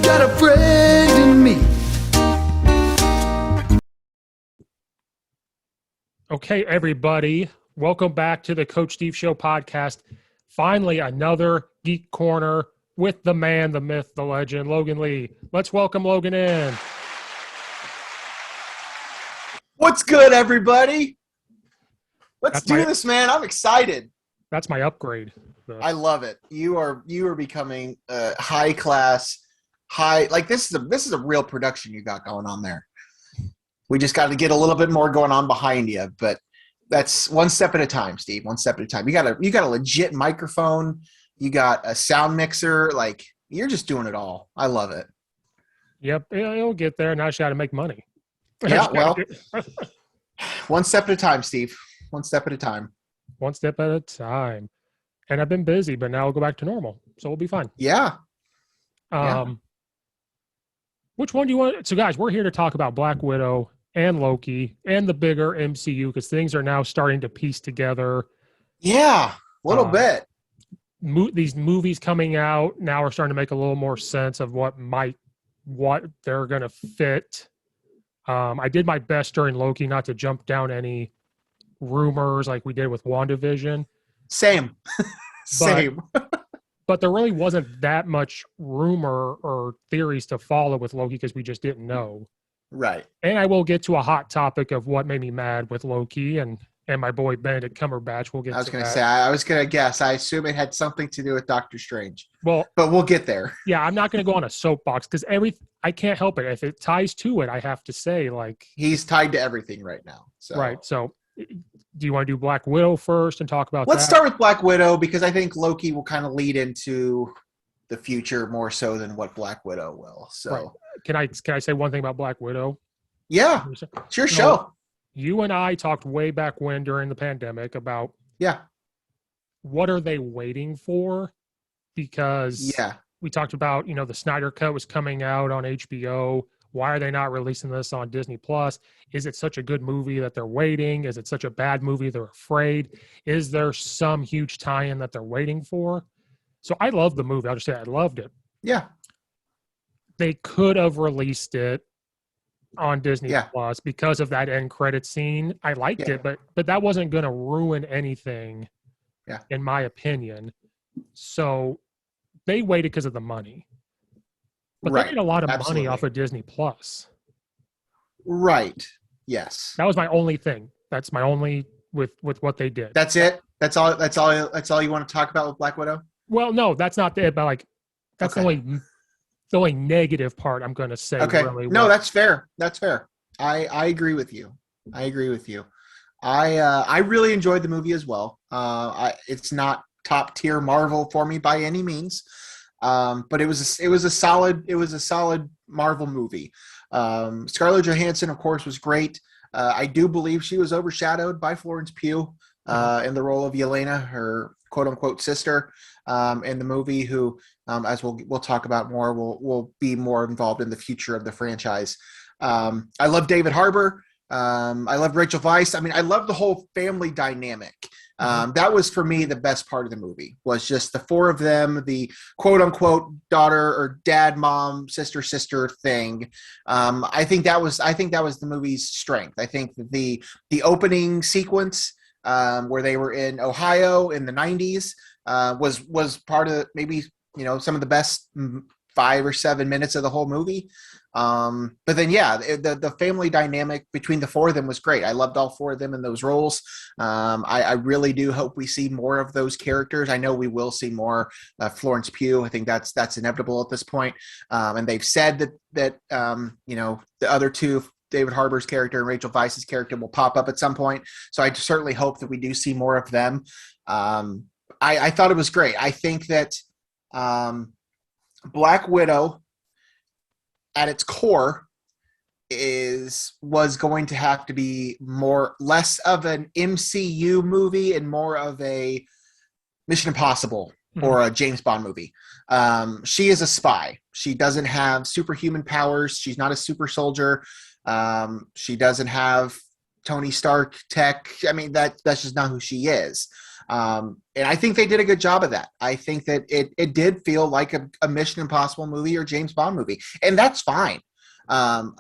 got a friend in me. Okay, everybody, welcome back to the Coach Steve Show podcast. Finally, another Geek Corner with the man, the myth, the legend, Logan Lee. Let's welcome Logan in. What's good, everybody? Let's do this, man. I'm excited. That's my upgrade. I love it. You are becoming a high class, like this is a real production you got going on there. We just got to get a little bit more going on behind you, but that's one step at a time, Steve. One step at a time. You got a legit microphone. You got a sound mixer. Like, you're just doing it all. I love it. Yep, it'll get there. Now I just got to make money. Yeah, well, one step at a time, Steve. One step at a time. One step at a time. And I've been busy, but now we'll go back to normal, so we'll be fine. Yeah. Which one do you want? So, guys, we're here to talk about Black Widow and Loki and the bigger MCU because things are now starting to piece together. Yeah, a little bit. These movies coming out now are starting to make a little more sense of what they're going to fit. I did my best during Loki not to jump down any rumors like we did with WandaVision. Same. But there really wasn't that much rumor or theories to follow with Loki because we just didn't know. Right. And I will get to a hot topic of what made me mad with Loki and my boy Benedict Cumberbatch. We'll get to that. I was going to say, I was going to guess. I assume it had something to do with Doctor Strange. Well, but we'll get there. Yeah, I'm not going to go on a soapbox because I can't help it. If it ties to it, I have to say, like, he's tied to everything right now. So. Right. So do you want to do Black Widow first and talk about Let's that? start with Black Widow because I think Loki will kind of lead into the future more so than what Black Widow will. So right. Can I say one thing about Black Widow? Yeah, it's your show. You and I talked way back when during the pandemic about what are they waiting for? Because we talked about, the Snyder Cut was coming out on HBO. Why are they not releasing this on Disney Plus? Is it such a good movie that they're waiting? Is it such a bad movie they're afraid? Is there some huge tie-in that they're waiting for? So I love the movie. I'll just say I loved it. Yeah. They could have released it on Disney Plus because of that end credit scene. I liked it, but that wasn't going to ruin anything, in my opinion. So they waited because of the money. But they made a lot of money off of Disney Plus. Right. Yes. That was my only thing. That's my only with what they did. That's it? That's all you want to talk about with Black Widow? Well, no, that's not it, but that's the only negative part I'm going to say. Okay. Really no, that's fair. That's fair. I agree with you. I really enjoyed the movie as well. It's not top tier Marvel for me by any means. But it was a solid Marvel movie. Scarlett Johansson, of course, was great. I do believe she was overshadowed by Florence Pugh in the role of Yelena, her quote unquote sister in the movie, who, as we'll talk about more, will be more involved in the future of the franchise. I love David Harbour. I love Rachel Weisz. I mean, I love the whole family dynamic. That was, for me, the best part of the movie, was just the four of them, the quote unquote daughter or dad, mom, sister thing. I think that was the movie's strength. I think the opening sequence where they were in Ohio in the 90s was part of maybe, some of the best 5 or 7 minutes of the whole movie. But then, the family dynamic between the four of them was great. I loved all four of them in those roles. I really do hope we see more of those characters. I know we will see more Florence Pugh. I think that's inevitable at this point. And they've said that the other two, David Harbour's character and Rachel Weisz's character, will pop up at some point. So I certainly hope that we do see more of them. I thought it was great. I think that Black Widow, at its core, was going to have to be less of an MCU movie and more of a Mission Impossible or a James Bond movie. She is a spy. She doesn't have superhuman powers. She's not a super soldier. She doesn't have Tony Stark tech. I mean, that's just not who she is. And I think they did a good job of that. I think that it did feel like a Mission Impossible movie or James Bond movie, and that's fine. And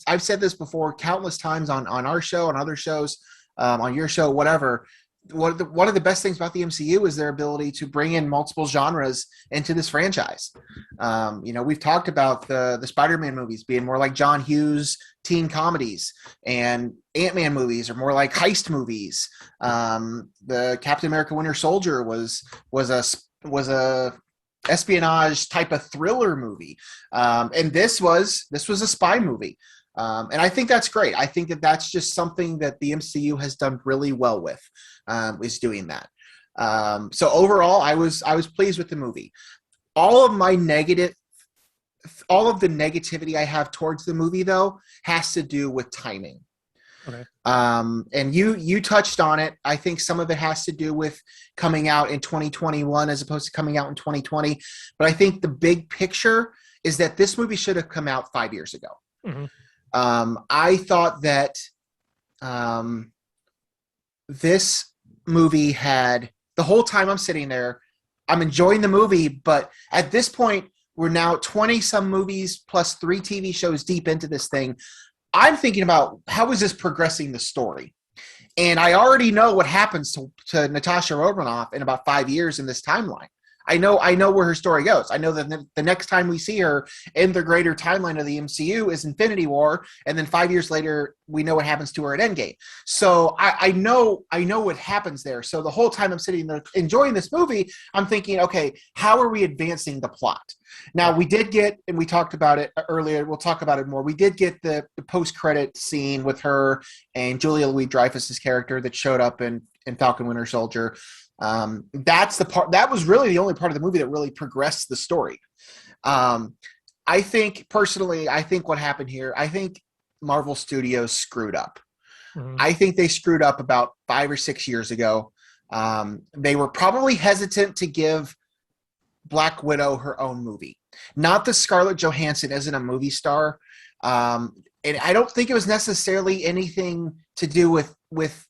I've said this before countless times on our show, on other shows, on your show, whatever. One of the best things about the MCU is their ability to bring in multiple genres into this franchise. We've talked about the Spider-Man movies being more like John Hughes teen comedies, and Ant-Man movies are more like heist movies. The Captain America Winter Soldier was a espionage type of thriller movie, and this was a spy movie. And I think that's great. I think that that's just something that the MCU has done really well with, is doing that. So overall, I was pleased with the movie. All of the negativity I have towards the movie, though, has to do with timing. Okay. And you touched on it. I think some of it has to do with coming out in 2021 as opposed to coming out in 2020. But I think the big picture is that this movie should have come out 5 years ago. Mm-hmm. I thought that this movie had, the whole time I'm sitting there, I'm enjoying the movie, but at this point, we're now 20 some movies plus 3 TV shows deep into this thing. I'm thinking about, how is this progressing the story? And I already know what happens to Natasha Romanoff in about 5 years in this timeline. I know where her story goes. I know that the next time we see her in the greater timeline of the MCU is Infinity War, and then 5 years later, we know what happens to her at Endgame. So I know what happens there. So the whole time I'm sitting there enjoying this movie, I'm thinking, okay, how are we advancing the plot? Now, we did get, and we talked about it earlier, we'll talk about it more, we did get the post-credit scene with her and Julia Louis-Dreyfus's character that showed up in Falcon Winter Soldier. That's the part, that was really the only part of the movie that really progressed the story. I think personally, what happened here, I think Marvel Studios screwed up. Mm-hmm. I think they screwed up about 5 or 6 years ago. They were probably hesitant to give Black Widow her own movie. Not that Scarlett Johansson isn't a movie star. And I don't think it was necessarily anything to do with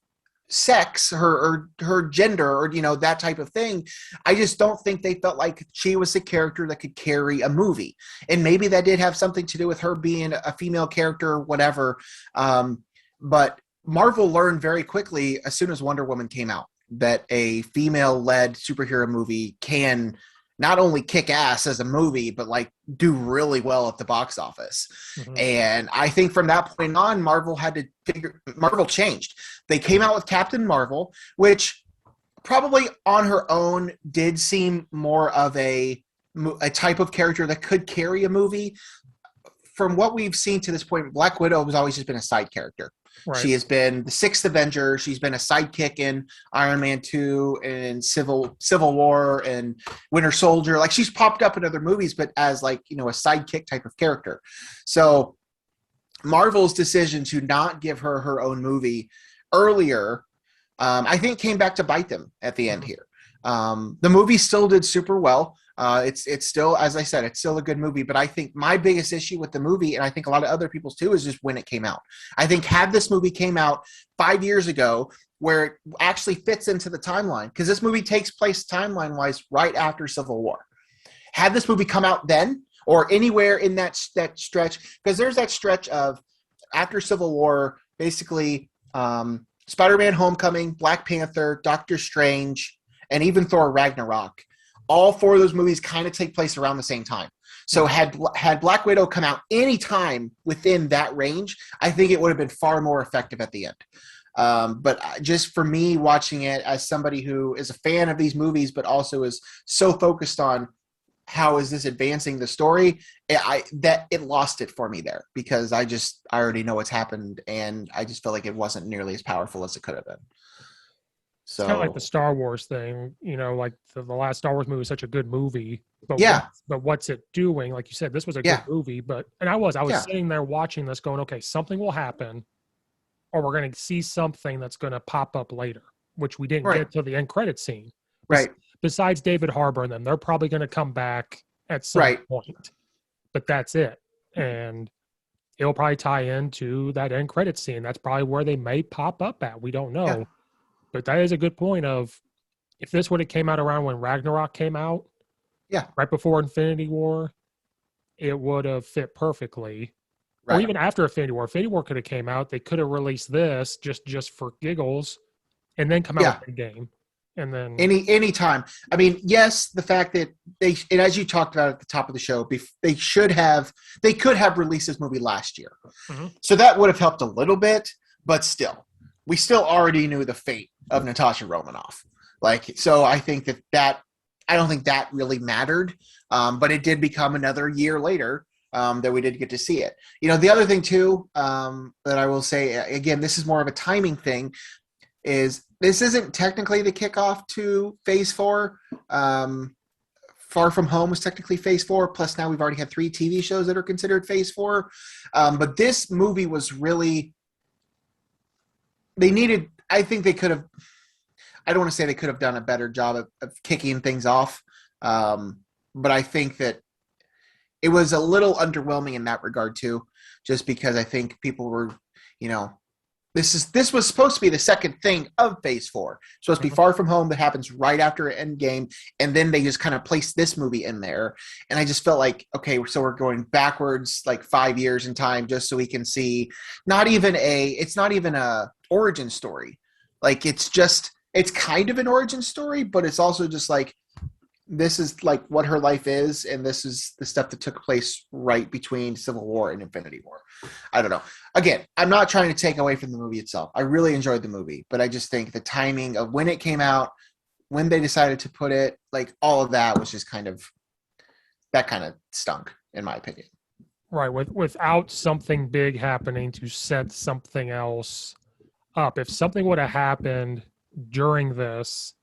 sex, her gender, or that type of thing. I just don't think they felt like she was a character that could carry a movie, and maybe that did have something to do with her being a female character or whatever. But Marvel learned very quickly, as soon as Wonder Woman came out, that a female-led superhero movie can not only kick ass as a movie, but do really well at the box office. Mm-hmm. And I think from that point on, Marvel changed. They came out with Captain Marvel, which probably on her own did seem more of a type of character that could carry a movie. From what we've seen to this point, Black Widow has always just been a side character. Right. She has been the sixth Avenger. She's been a sidekick in Iron Man 2 and Civil War and Winter Soldier. She's popped up in other movies, but as a sidekick type of character. So Marvel's decision to not give her her own movie earlier, I think came back to bite them at the end here. The movie still did super well. It's still, as I said, it's still a good movie, but I think my biggest issue with the movie, and I think a lot of other people's too, is just when it came out. I think had this movie came out 5 years ago, where it actually fits into the timeline, because this movie takes place timeline-wise right after Civil War. Had this movie come out then, or anywhere in that stretch, because there's that stretch of after Civil War, basically Spider-Man Homecoming, Black Panther, Doctor Strange, and even Thor Ragnarok. All 4 of those movies kind of take place around the same time. So had Black Widow come out any time within that range, I think it would have been far more effective at the end. But just for me, watching it as somebody who is a fan of these movies, but also is so focused on how is this advancing the story, it lost it for me there, because I already know what's happened, and I just feel like it wasn't nearly as powerful as it could have been. So it's kind of like the Star Wars thing, the last Star Wars movie was such a good movie, but but what's it doing? Like you said, this was a good movie, and I was sitting there watching this going, okay, something will happen, or we're going to see something that's going to pop up later, which we didn't get till the end credit scene. Right. Besides David Harbour and them, they're probably going to come back at some point, but that's it. And it'll probably tie into that end credit scene. That's probably where they may pop up at. We don't know. Yeah. But that is a good point of if this would have came out around when Ragnarok came out, right before Infinity War, it would have fit perfectly. Right. Or even after Infinity War. Infinity War could have came out. They could have released this just for giggles and then come out with the game. And then any time. I mean, yes, the fact that and as you talked about at the top of the show, they could have released this movie last year. Mm-hmm. So that would have helped a little bit, but still, we still already knew the fate of Natasha Romanoff. So I think that I don't think that really mattered, but it did become another year later that we did get to see it. The other thing too that I will say, again, this is more of a timing thing, is this isn't technically the kickoff to Phase 4. Far From Home was technically Phase 4, plus now we've already had 3 TV shows that are considered Phase 4. But this movie was really, I think they could have, I don't want to say they could have done a better job of kicking things off, but I think that it was a little underwhelming in that regard too, just because I think people were, this was supposed to be the second thing of Phase 4. It's supposed to be Far From Home that happens right after Endgame, and then they just kind of placed this movie in there. And I just felt like, okay, so we're going backwards like 5 years in time just so we can see it's not even a origin story. It's kind of an origin story, but it's also just like, this is like what her life is, and this is the stuff that took place right between Civil War and Infinity War. I don't know. Again, I'm not trying to take away from the movie itself. I really enjoyed the movie, but I just think the timing of when it came out, when they decided to put it, all of that was just kind of stunk, in my opinion. Right. Without something big happening to set something else up. If something would have happened during this,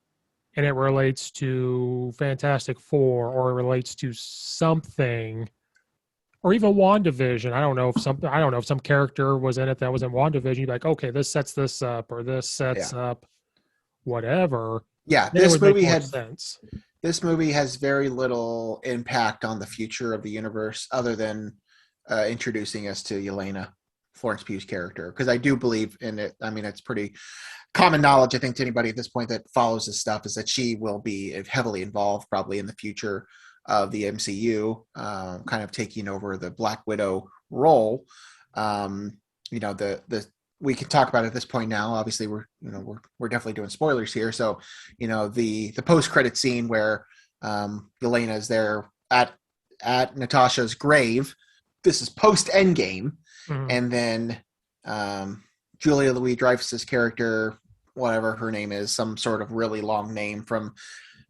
and it relates to Fantastic Four, or it relates to something, or even WandaVision. I don't know if some character was in it that was in WandaVision. You'd be like, okay, this sets this up, or this sets up whatever. Yeah, this movie had sense. This movie has very little impact on the future of the universe, other than introducing us to Yelena, Florence Pugh's character, because I do believe in it. I mean, it's pretty common knowledge, I think, to anybody at this point that follows this stuff, is that she will be heavily involved probably in the future of the MCU, kind of taking over the Black Widow role. We can talk about it at this point now. Obviously, we're definitely doing spoilers here. So, the post-credit scene where Yelena is there at Natasha's grave. This is post-Endgame, and then Julia Louis-Dreyfus's character, whatever her name is, some sort of really long name from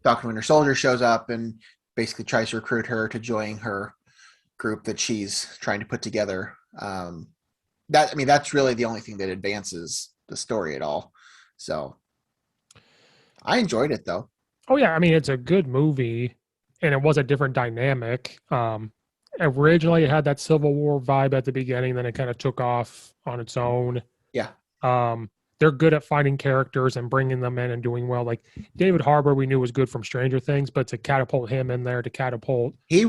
Falcon Winter Soldier, shows up and basically tries to recruit her to join her group that she's trying to put together. That's really the only thing that advances the story at all. So I enjoyed it, though. Oh yeah, I mean, it's a good movie, and it was a different dynamic. Originally, it had that Civil War vibe at the beginning, then it kind of took off on its own. Yeah. They're good at finding characters and bringing them in and doing well. Like David Harbour, we knew was good from Stranger Things, but to catapult him in there, he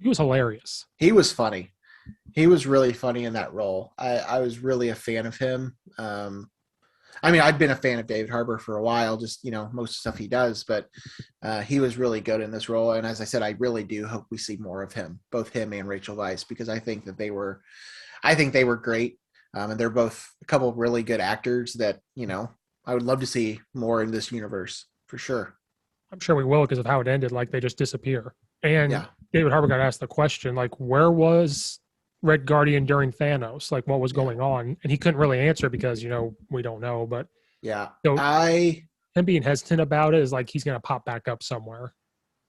was hilarious. He was funny. He was really funny in that role. I was really a fan of him. I'd been a fan of David Harbour for a while, just, most of the stuff he does, but he was really good in this role. And as I said, I really do hope we see more of him, both him and Rachel Weisz, because I think they were great. And they're both a couple of really good actors that, I would love to see more in this universe for sure. I'm sure we will, because of how it ended. Like, they just disappear. And David Harbour got asked the question, like, where was Red Guardian during Thanos? Like, what was going on? And he couldn't really answer because, we don't know. But so him being hesitant about it is like he's going to pop back up somewhere.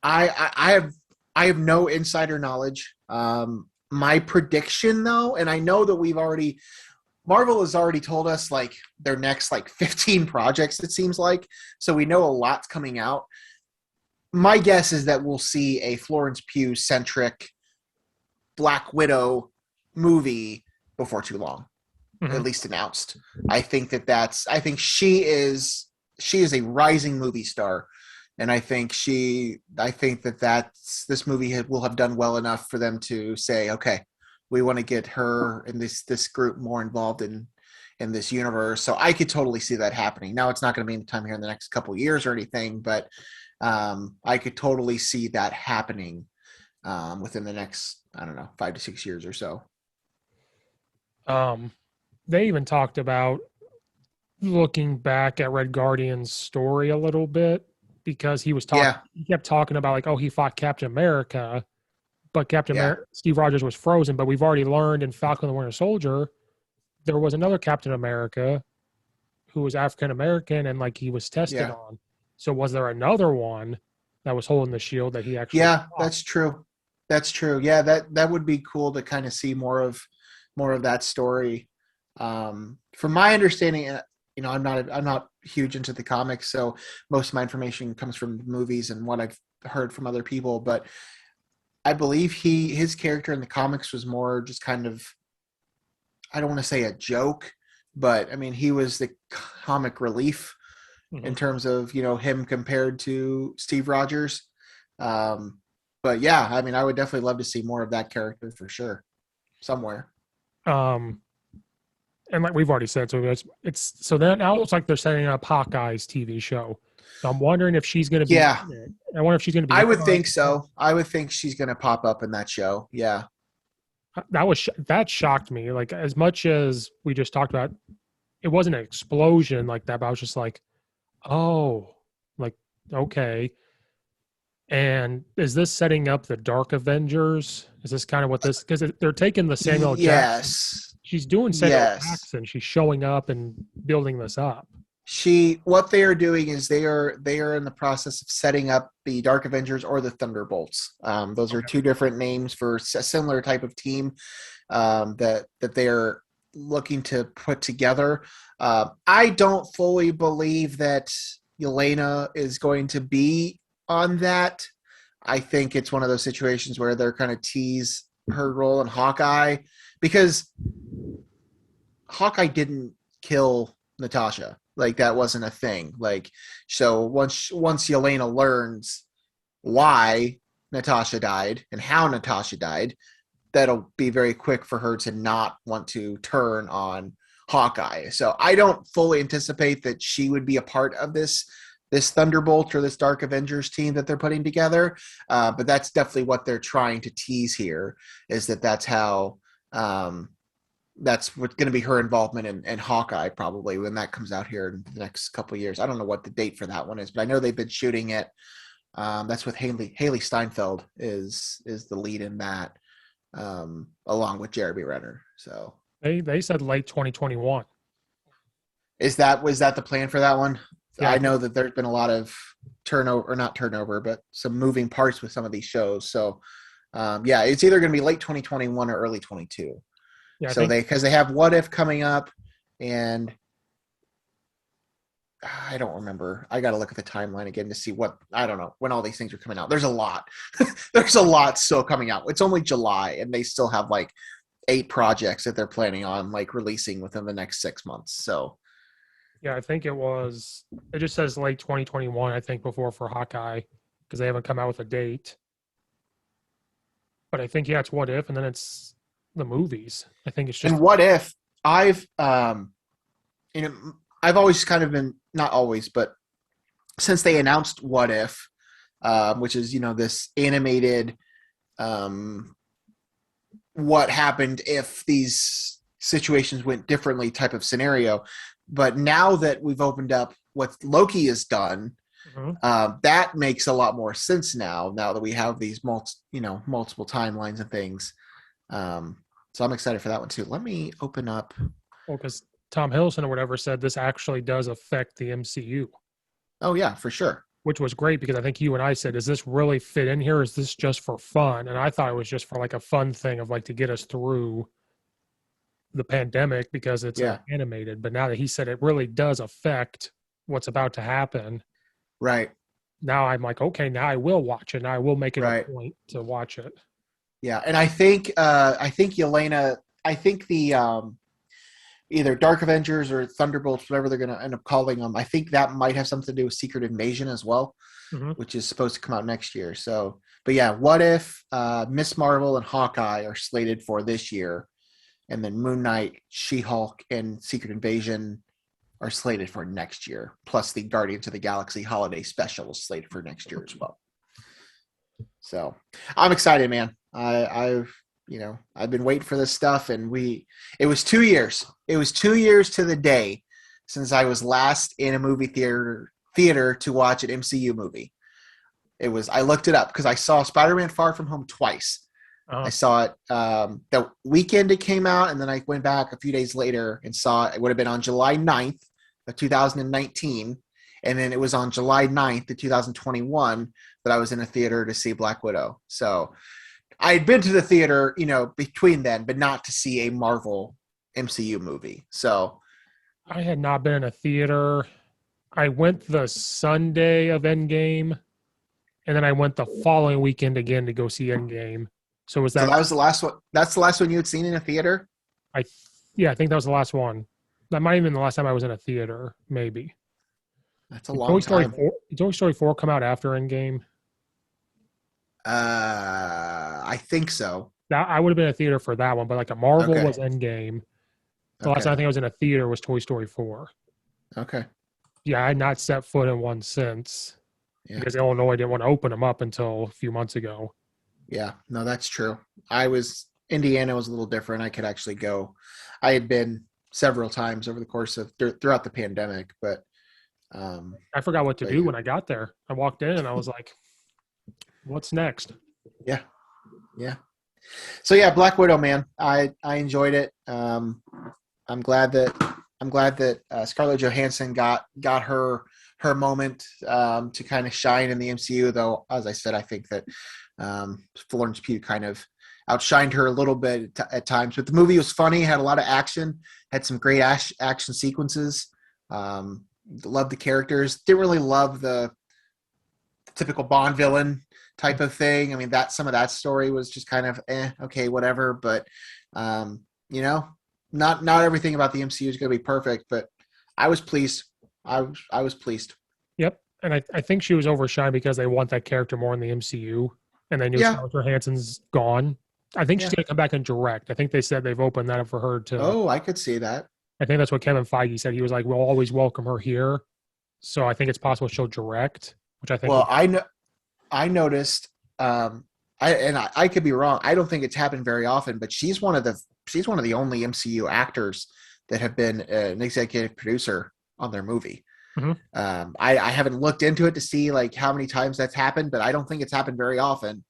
I have no insider knowledge. My prediction, though, and I know that Marvel has already told us like their next 15 projects, it seems like. So we know a lot's coming out. My guess is that we'll see a Florence Pugh-centric Black Widow movie before too long, at least announced. I think she is a rising movie star. And I think this movie will have done well enough for them to say, okay, we want to get her and this group more involved in in this universe. So I could totally see that happening. Now it's not going to be in time here in the next couple of years or anything, but I could totally see that happening within the next, I don't know, 5 to 6 years or so. They even talked about looking back at Red Guardian's story a little bit, because he was talking. Yeah. He kept talking about like, oh, he fought Captain America, but Captain America, Steve Rogers was frozen. But we've already learned in Falcon and the Winter Soldier, there was another Captain America who was African American, and like he was tested on. So was there another one that was holding the shield that he actually? Yeah, fought? That's true. That's true. Yeah, that would be cool to kind of see more of that story. From my understanding, I'm not huge into the comics, so most of my information comes from movies and what I've heard from other people. But I believe his character in the comics was more just kind of, I don't want to say a joke, but I mean, he was the comic relief in terms of, him compared to Steve Rogers. But yeah, I mean, I would definitely love to see more of that character for sure somewhere. And like we've already said, so it's so then now it looks like they're setting up Hawkeye's TV show. So I'm wondering if she's going to be. Yeah. I wonder if she's going to be. I would think so. I would think she's going to pop up in that show. Yeah. That shocked me. Like, as much as we just talked about, it wasn't an explosion like that, but I was just like, oh, like, okay. And is this setting up the Dark Avengers? Is this kind of what this, because they're taking the Samuel Jackson. She's doing Samuel Jackson. She's showing up and building this up. What they are doing is they are in the process of setting up the Dark Avengers or the Thunderbolts. Those are two different names for a similar type of team that they are looking to put together. I don't fully believe that Yelena is going to be on that. I think it's one of those situations where they're kind of tease her role in Hawkeye, because Hawkeye didn't kill Natasha. Like, that wasn't a thing. Like, so once Yelena learns why Natasha died and how Natasha died, that'll be very quick for her to not want to turn on Hawkeye. So I don't fully anticipate that she would be a part of this Thunderbolt or this Dark Avengers team that they're putting together. But that's definitely what they're trying to tease here, is that's how that's what's going to be her involvement in Hawkeye, probably when that comes out here in the next couple of years. I don't know what the date for that one is, but I know they've been shooting it. That's with Haley Steinfeld is the lead in that, along with Jeremy Renner. So they said late 2021. Was that the plan for that one? Yeah. I know that there's been a lot of not turnover, but some moving parts with some of these shows. So it's either going to be late 2021 or early 22. Yeah, so because they have What If coming up, and I don't remember. I got to look at the timeline again to see I don't know when all these things are coming out. There's a lot. There's a lot still coming out. It's only July, and they still have like 8 projects that they're planning on like releasing within the next 6 months. So yeah, I think it just says late 2021, I think, before for Hawkeye, because they haven't come out with a date. But I think, it's What If, and then it's the movies. I think it's just. And What If, I've always kind of been, not always, but since they announced What If, which is, this animated, what happened if these situations went differently type of scenario. But now that we've opened up what Loki has done, that makes a lot more sense now that we have these multiple timelines and things. So I'm excited for that one too. Let me open up. Well, because Tom Hiddleston or whatever said this actually does affect the MCU. Oh yeah, for sure. Which was great, because I think you and I said, does this really fit in here? Is this just for fun? And I thought it was just for like a fun thing of like to get us through the pandemic because it's animated. But now that he said it really does affect what's about to happen. Right. Now I'm like, okay, now I will watch it. And I will make it a point to watch it. Yeah. And I think Yelena, the either Dark Avengers or Thunderbolts, whatever they're going to end up calling them, I think that might have something to do with Secret Invasion as well, which is supposed to come out next year. So, but yeah, What If, Miss Marvel and Hawkeye are slated for this year. and then Moon Knight, She-Hulk, and Secret Invasion are slated for next year. Plus the Guardians of the Galaxy holiday special is slated for next year as well. So I'm excited, man. I've been waiting for this stuff, and it was 2 years. It was 2 years to the day since I was last in a movie theater to watch an MCU movie. I looked it up because I saw Spider-Man Far From Home twice. I saw it the weekend it came out, and then I went back a few days later and saw it. It would have been on July 9th of 2019, and then it was on July 9th of 2021 that I was in a theater to see Black Widow. So I had been to the theater, between then, but not to see a Marvel MCU movie. So I had not been in a theater. I went the Sunday of Endgame, and then I went the following weekend again to go see Endgame. So that was the last one? That's the last one you had seen in a theater? I think that was the last one. That might have been the last time I was in a theater, maybe. That's a long time. Did Toy Story 4 come out after Endgame? I think so. I would have been in a theater for that one, but like a Marvel was Endgame. The last time I think I was in a theater was Toy Story 4. Okay. Yeah, I had not set foot in one since. Yeah. Because Illinois didn't want to open them up until a few months ago. Yeah, no, that's true. Indiana was a little different. I could actually go. I had been several times over the course of throughout the pandemic, but I forgot what to do when I got there. I walked in and I was like, what's next? Yeah. So yeah, Black Widow, man. I enjoyed it. I'm glad that Scarlett Johansson got her moment to kind of shine in the MCU, though, as I said, I think that Florence Pugh kind of outshined her a little bit at times. But the movie was funny, had a lot of action, had some great action sequences. Loved the characters. Didn't really love the typical Bond villain type of thing. I mean, some of that story was just kind of okay, whatever. But not everything about the MCU is going to be perfect. But I was pleased. I was pleased. Yep, and I think she was overshined because they want that character more in the MCU, and they knew Scarlett Johansson's gone. I think she's going to come back and direct. I think they said they've opened that up for her to. Oh, I could see that. I think that's what Kevin Feige said. He was like, "We'll always welcome her here." So I think it's possible she'll direct, which I think. Well, I noticed. I could be wrong. I don't think it's happened very often, but she's one of the only MCU actors that have been an executive producer on their movie. Mm-hmm. I haven't looked into it to see like how many times that's happened, but I don't think it's happened very often.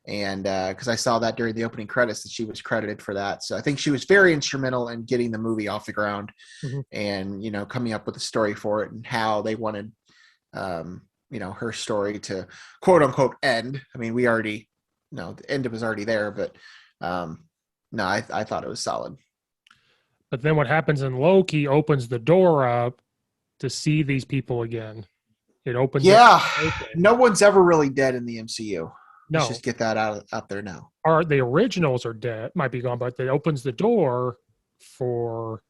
And because I saw that during the opening credits that she was credited for that. So I think she was very instrumental in getting the movie off the ground and, coming up with a story for it and how they wanted, her story to quote unquote end. I mean, we already, the end was already there, but I thought it was solid. But then what happens in Loki opens the door up to see these people again. It opens. Yeah. No one's ever really dead in the MCU. No. Let's just get that out there now. The originals are dead, might be gone, but it opens the door for.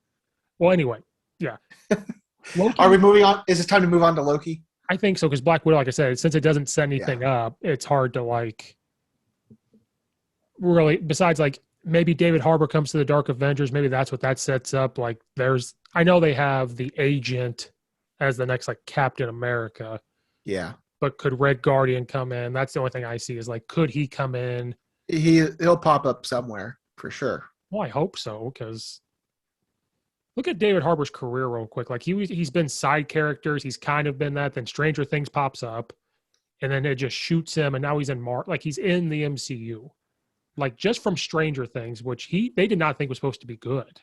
Well, anyway, yeah. Loki, are we moving on? Is it time to move on to Loki? I think so because Black Widow, like I said, since it doesn't set anything up, it's hard to really. Besides, maybe David Harbour comes to the Dark Avengers. Maybe that's what that sets up. I know they have the Agent as the next Captain America. Yeah. But could Red Guardian come in? That's the only thing I see is could he come in? He'll pop up somewhere for sure. Well, I hope so because look at David Harbour's career real quick. He's been side characters. He's kind of been that. Then Stranger Things pops up, and then it just shoots him, and now he's in he's in the MCU. Just from Stranger Things, which they did not think was supposed to be good.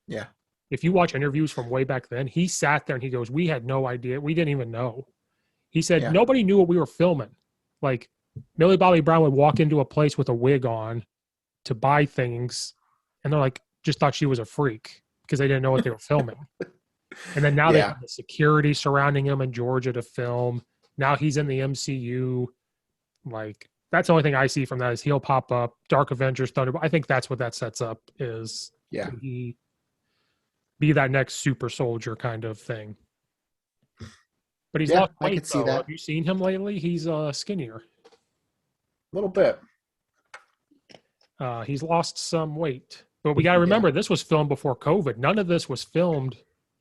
Yeah. If you watch interviews from way back then, he sat there and he goes, "We had no idea. We didn't even know." He said, Nobody knew what we were filming. Millie Bobby Brown would walk into a place with a wig on to buy things, and they're just thought she was a freak because they didn't know what they were filming. And then now they have the security surrounding him in Georgia to film. Now he's in the MCU. That's the only thing I see from that is he'll pop up. Dark Avengers, Thunderbolt. I think that's what that sets up is. Yeah. He be that next super soldier kind of thing. But he's lost weight, I could see that. Have you seen him lately? He's skinnier. A little bit. He's lost some weight. But we got to remember, this was filmed before COVID. None of this was filmed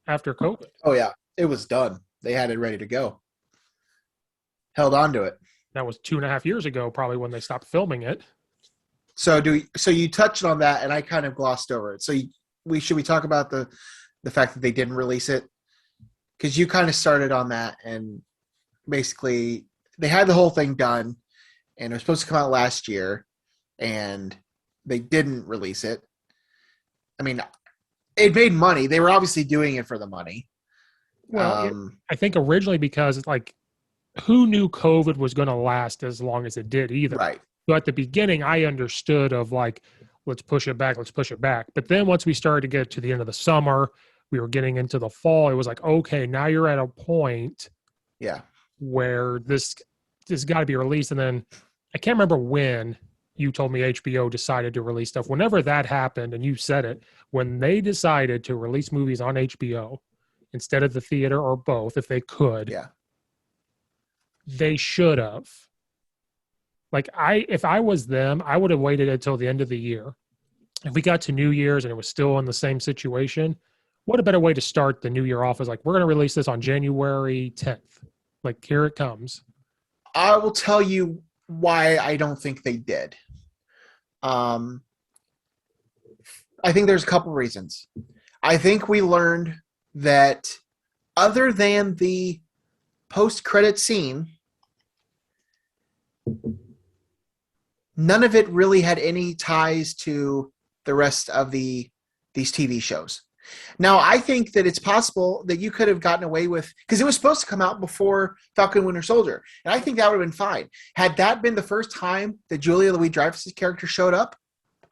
after COVID. Oh, yeah. It was done. They had it ready to go. Held on to it. That was 2.5 years ago, probably, when they stopped filming it. So you touched on that, and I kind of glossed over it. So should we talk about the fact that they didn't release it? Because you kind of started on that, and basically they had the whole thing done, and it was supposed to come out last year, and they didn't release it. I mean, it made money. They were obviously doing it for the money. Well, I think originally because, like, who knew COVID was going to last as long as it did either? Right. So at the beginning, I understood of like, let's push it back. But then once we started to get to the end of the summer, we were getting into the fall. It was like, okay, now you're at a point where this got to be released. And then I can't remember when you told me HBO decided to release stuff. Whenever that happened, and you said it, when they decided to release movies on HBO instead of the theater or both, if they could, they should have. Like, if I was them, I would have waited until the end of the year. If we got to New Year's and it was still in the same situation, what a better way to start the new year off is like, we're going to release this on January 10th. Like, here it comes. I will tell you why I don't think they did. I think there's a couple reasons. I think we learned that other than the post-credit scene, none of it really had any ties to the rest of these TV shows. Now, I think that it's possible that you could have gotten away with, because it was supposed to come out before Falcon Winter Soldier, and I think that would have been fine. Had that been the first time that Julia Louis-Dreyfus' character showed up,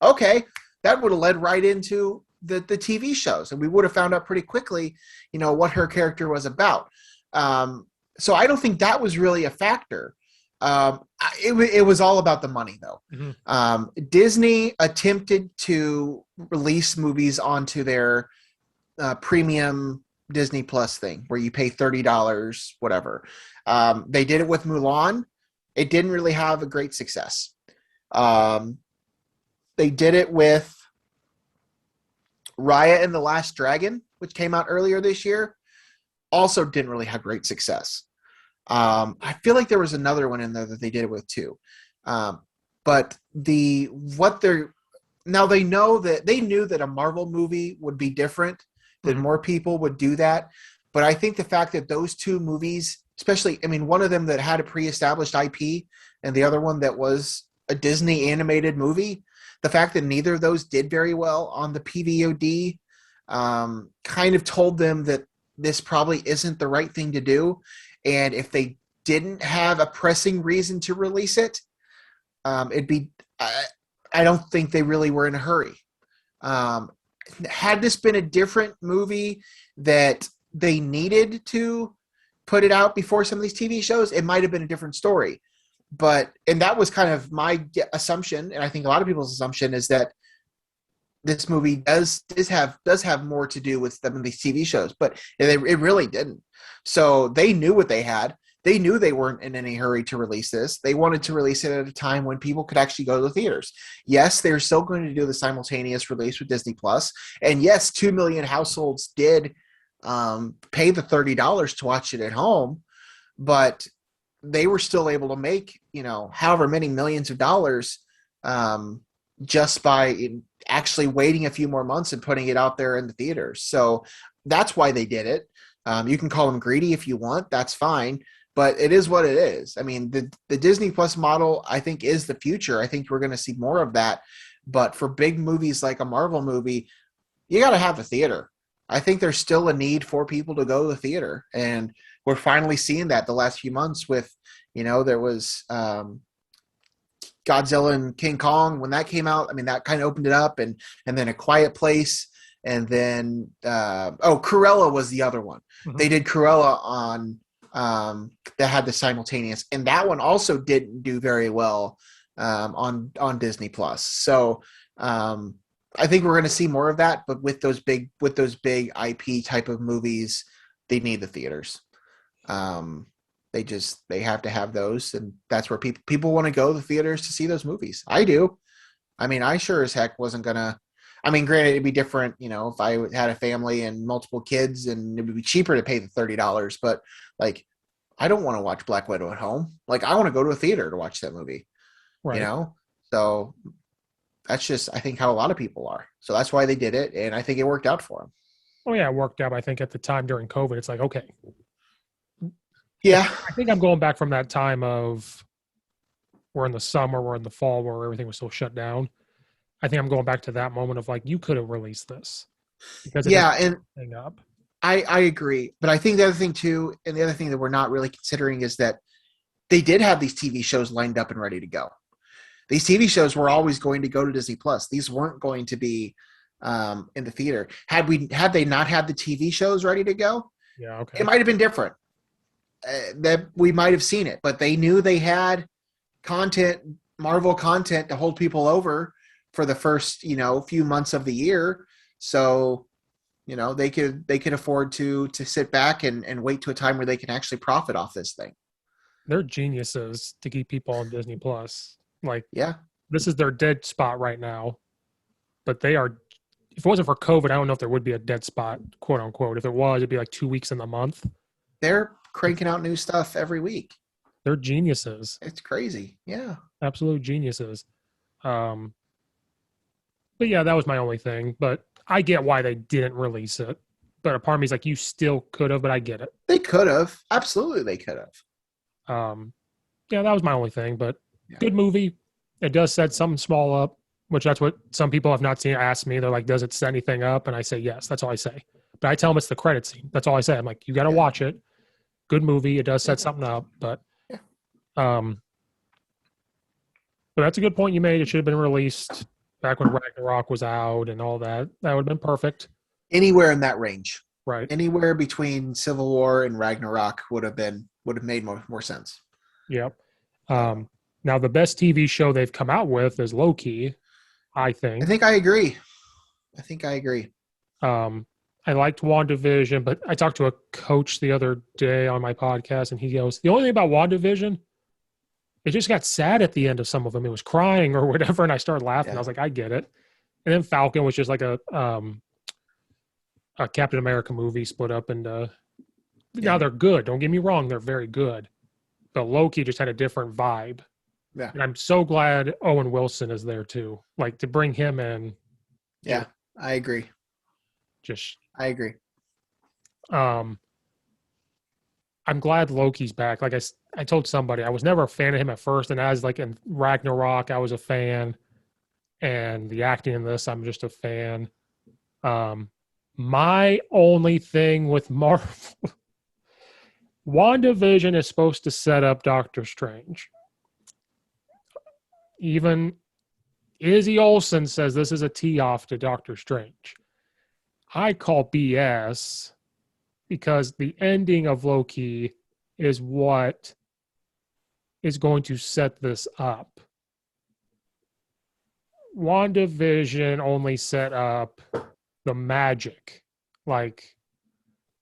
okay, that would have led right into the TV shows, and we would have found out pretty quickly, what her character was about. So I don't think that was really a factor. It was all about the money, though. Mm-hmm. Disney attempted to release movies onto their premium Disney Plus thing, where you pay $30, whatever. They did it with Mulan. It didn't really have a great success. They did it with Raya and the Last Dragon, which came out earlier this year. Also didn't really have great success. I feel like there was another one in there that they did it with too. But they knew that a Marvel movie would be different, that more people would do that. But I think the fact that those two movies, especially, one of them that had a pre-established IP and the other one that was a Disney animated movie, the fact that neither of those did very well on the PVOD kind of told them that this probably isn't the right thing to do. And if they didn't have a pressing reason to release it, it'd be, I don't think they really were in a hurry. Had this been a different movie that they needed to put it out before some of these TV shows, it might have been a different story. And that was kind of my assumption, and I think a lot of people's assumption is that this movie does have more to do with some of these TV shows, but it really didn't. So they knew what they had. They knew they weren't in any hurry to release this. They wanted to release it at a time when people could actually go to the theaters. Yes, they're still going to do the simultaneous release with Disney Plus, and yes, 2 million households did pay the $30 to watch it at home, but they were still able to make, however many millions of dollars just by actually waiting a few more months and putting it out there in the theaters. So that's why they did it. You can call them greedy if you want. That's fine. But it is what it is. The Disney Plus model, I think, is the future. I think we're going to see more of that. But for big movies like a Marvel movie, you got to have a theater. I think there's still a need for people to go to the theater. And we're finally seeing that the last few months with, there was Godzilla and King Kong. When that came out, that kind of opened it up. And then A Quiet Place. And then, Cruella was the other one. Mm-hmm. They did Cruella on that had the simultaneous. And that one also didn't do very well on Disney Plus. So I think we're going to see more of that. But with those big IP type of movies, they need the theaters. They have to have those, and that's where people want to go to the theaters to see those movies. I do. I sure as heck wasn't gonna. I mean, granted, it'd be different, if I had a family and multiple kids, and it would be cheaper to pay the $30. But like, I don't want to watch Black Widow at home. Like, I want to go to a theater to watch that movie. Right. So that's just, I think, how a lot of people are. So that's why they did it, and I think it worked out for them. Oh yeah, it worked out. I think at the time during COVID, it's like, okay. Yeah. I think I'm going back from that time of we're in the summer, we're in the fall, where everything was so shut down. I think I'm going back to that moment of like, you could have released this. Because and up. I agree. But I think the other thing too, and the other thing that we're not really considering is that they did have these TV shows lined up and ready to go. These TV shows were always going to go to Disney Plus. These weren't going to be in the theater. Had they not had the TV shows ready to go, it might have been different. That we might have seen it, but they knew they had Marvel content to hold people over for the first, few months of the year. So, they could afford to sit back and wait to a time where they can actually profit off this thing. They're geniuses to keep people on Disney Plus. Like, this is their dead spot right now. But they are, if it wasn't for COVID, I don't know if there would be a dead spot, quote unquote. If it was, it'd be like 2 weeks in the month. They're cranking out new stuff every week. They're geniuses. It's crazy. Yeah. Absolute geniuses. But yeah, that was my only thing. But I get why they didn't release it. But a part of me is like, you still could have, but I get it. They could have. Absolutely, they could have. Yeah, that was my only thing. But good movie. It does set something small up, which that's what some people have not seen ask me. They're like, does it set anything up? And I say, yes. That's all I say. But I tell them it's the credit scene. That's all I say. I'm like, you got to watch it. Good movie. It does set something up. But but that's a good point you made. It should have been released back when Ragnarok was out and all that. That would have been perfect. Anywhere in that range. Right. Anywhere between Civil War and Ragnarok would have made more sense. Yep. Now the best TV show they've come out with is Loki, I think. I think I agree. I liked WandaVision, but I talked to a coach the other day on my podcast, and he goes, the only thing about WandaVision, it just got sad at the end of some of them. It was crying or whatever, and I started laughing. I was like, I get it. And then Falcon was just like a Captain America movie split up, and now they're good. Don't get me wrong, they're very good. But Loki just had a different vibe. Yeah. And I'm so glad Owen Wilson is there too. Like, to bring him in. Yeah, I agree. I agree. I'm glad Loki's back. Like I told somebody, I was never a fan of him at first, and as like in Ragnarok, I was a fan, and the acting in this, I'm just a fan. My only thing with Marvel, WandaVision is supposed to set up Doctor Strange. Even Izzy Olsen says this is a tee-off to Doctor Strange. I call BS because the ending of Loki is what is going to set this up. WandaVision only set up the magic. Like,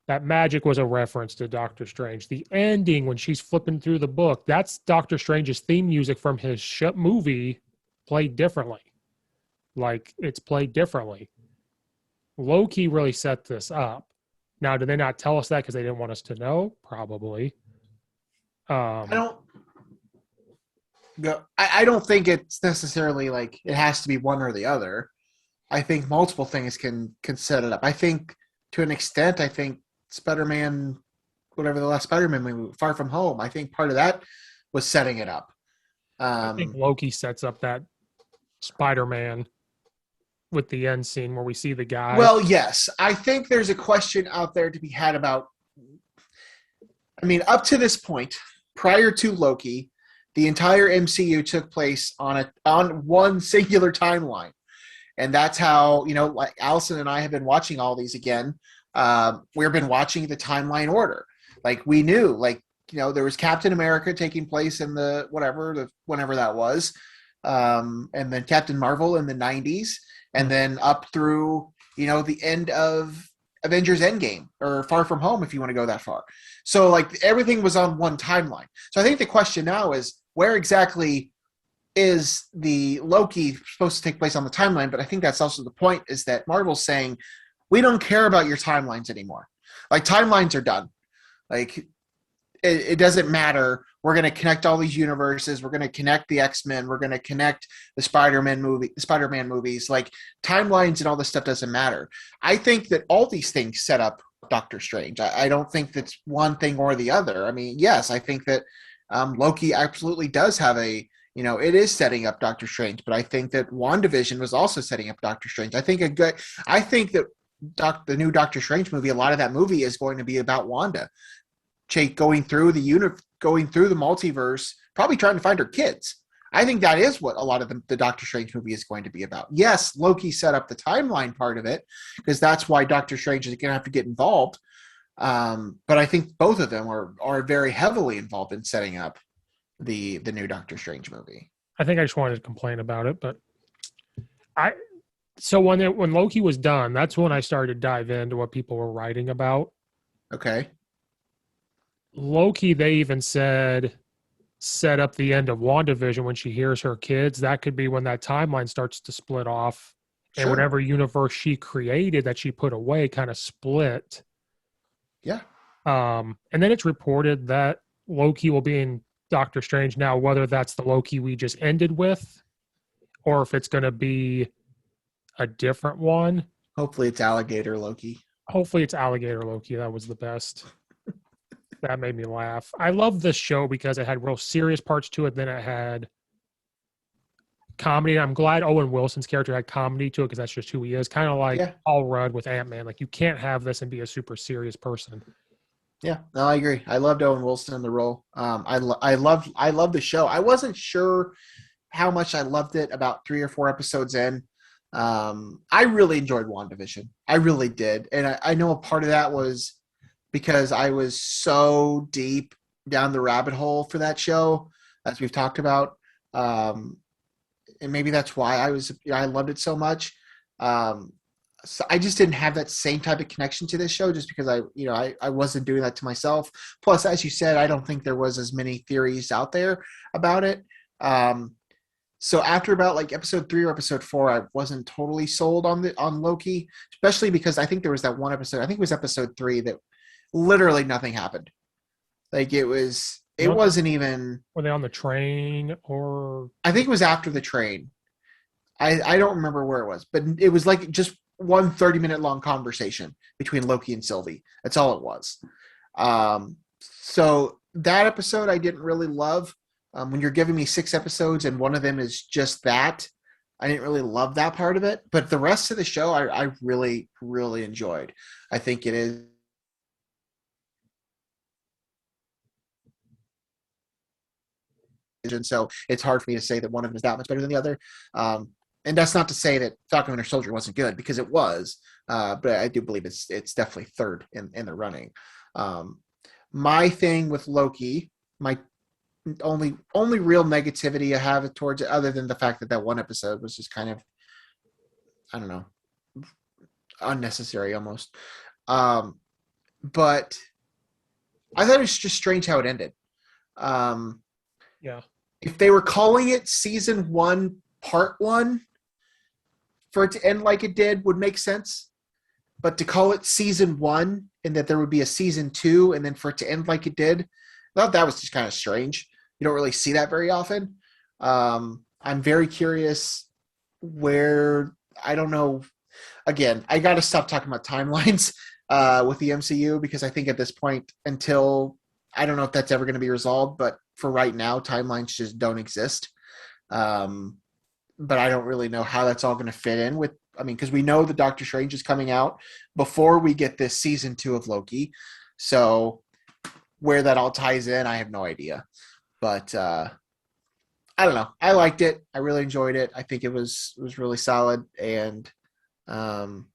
that magic was a reference to Doctor Strange. The ending, when she's flipping through the book, that's Doctor Strange's theme music from his movie played differently. Like, it's played differently. Loki really set this up. Now, did they not tell us that because they didn't want us to know? Probably. I don't think it's necessarily like it has to be one or the other. I think multiple things can set it up. I think to an extent, Spider-Man, whatever the last Spider-Man movie, Far From Home, I think part of that was setting it up. I think Loki sets up that Spider-Man with the end scene where we see the guy. Well, yes. I think there's a question out there to be had about, up to this point, prior to Loki, the entire MCU took place on one singular timeline. And that's how, like Allison and I have been watching all these again. We've been watching the timeline order. Like, we knew, there was Captain America taking place in whenever that was. And then Captain Marvel in the 90s. And then up through, the end of Avengers Endgame or Far From Home, if you want to go that far. So, everything was on one timeline. So I think the question now is, where exactly is the Loki supposed to take place on the timeline, but I think that's also the point, is that Marvel's saying, we don't care about your timelines anymore. Like, timelines are done. Like, it doesn't matter. We're going to connect all these universes. We're going to connect the X-Men. We're going to connect the Spider-Man movies. Like, timelines and all this stuff doesn't matter. I think that all these things set up Doctor Strange. I don't think that's one thing or the other. I mean, yes, I think that Loki absolutely does have it is setting up Doctor Strange, but I think that WandaVision was also setting up Doctor Strange. I think that the new Doctor Strange movie, a lot of that movie is going to be about Wanda going through the multiverse, probably trying to find her kids. I think that is what a lot of the Doctor Strange movie is going to be about. Yes, Loki set up the timeline part of it, because that's why Doctor Strange is going to have to get involved. But I think both of them are very heavily involved in setting up the new Doctor Strange movie. I think I just wanted to complain about it, but when Loki was done, that's when I started to dive into what people were writing about. Okay. Loki, they even set up the end of WandaVision when she hears her kids. That could be when that timeline starts to split off, and Sure. whatever universe she created that she put away kind of split. Yeah. And then it's reported that Loki will be in Doctor Strange now, whether that's the Loki we just ended with, or if it's going to be a different one. Hopefully it's Alligator Loki. That was the best. That made me laugh. I love this show because it had real serious parts to it. Then it had comedy. I'm glad Owen Wilson's character had comedy to it, because that's just who he is. Kind of like Paul Rudd with Ant-Man. Like, you can't have this and be a super serious person. Yeah, no, I agree. I loved Owen Wilson in the role. I love the show. I wasn't sure how much I loved it about 3 or 4 episodes in. I really enjoyed WandaVision. I really did. And I know a part of that was because I was so deep down the rabbit hole for that show, as we've talked about. And maybe that's why I loved it so much. So I just didn't have that same type of connection to this show, just because I wasn't doing that to myself. Plus, as you said, I don't think there was as many theories out there about it. So after about like episode 3 or episode 4, I wasn't totally sold on Loki, especially because I think there was that one episode, I think it was episode 3, that literally nothing happened. Like, wasn't even. Were they on the train, or? I think it was after the train. I don't remember where it was, but it was like just one 30-minute long conversation between Loki and Sylvie. That's all it was. So that episode I didn't really love. When you're giving me 6 episodes and one of them is just that, I didn't really love that part of it. But the rest of the show I really, really enjoyed. I think it is. And so it's hard for me to say that one of them is that much better than the other. And that's not to say that Falcon and Winter Soldier wasn't good, because it was. But I do believe it's definitely third in the running. My thing with Loki, my only real negativity I have towards it, other than the fact that one episode was just kind of, I don't know, unnecessary almost. But I thought it was just strange how it ended. Yeah. If they were calling it season 1, part 1, for it to end like it did would make sense. But to call it season 1 and that there would be a season 2 and then for it to end like it did, I thought that was just kind of strange. You don't really see that very often. I'm very curious where, I don't know. Again, I got to stop talking about timelines with the MCU, because I think at this point, until, I don't know if that's ever going to be resolved, but for right now, timelines just don't exist. But I don't really know how that's all going to fit in with, because we know the Doctor Strange is coming out before we get this season 2 of Loki. So where that all ties in, I have no idea. But I don't know. I liked it. I really enjoyed it. I think it was really solid. And Tom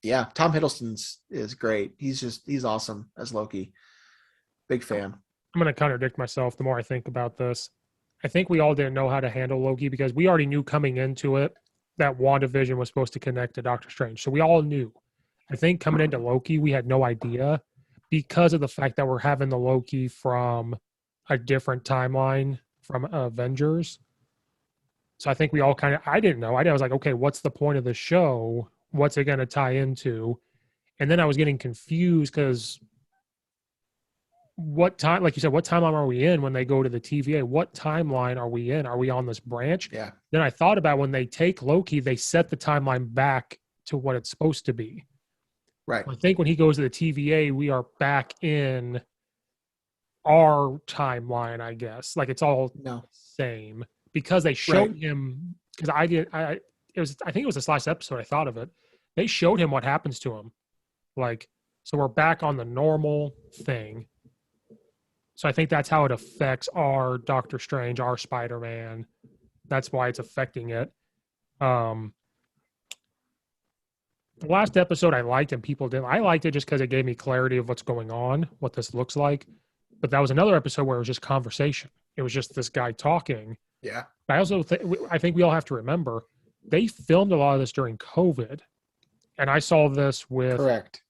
Hiddleston is great. He's awesome as Loki. Big fan. I'm going to contradict myself the more I think about this. I think we all didn't know how to handle Loki, because we already knew coming into it that WandaVision was supposed to connect to Doctor Strange. So we all knew. I think coming into Loki, we had no idea, because of the fact that we're having the Loki from a different timeline from Avengers. So I think we all I didn't know. I was like, okay, what's the point of the show? What's it going to tie into? And then I was getting confused because what time, like you said, what timeline are we in when they go to the TVA? What timeline are we in? Are we on this branch? Yeah. Then I thought about when they take Loki, they set the timeline back to what it's supposed to be. Right. I think when he goes to the TVA, we are back in our timeline, I guess. Like it's all the same because they showed him. Because I think it was this last episode. I thought of it. They showed him what happens to him. Like, so we're back on the normal thing. So I think that's how it affects our Doctor Strange, our Spider-Man. That's why it's affecting it. The last episode I liked and people didn't. I liked it just because it gave me clarity of what's going on, what this looks like. But that was another episode where it was just conversation. It was just this guy talking. Yeah. But I also I think we all have to remember they filmed a lot of this during COVID. And I saw this with... Correct.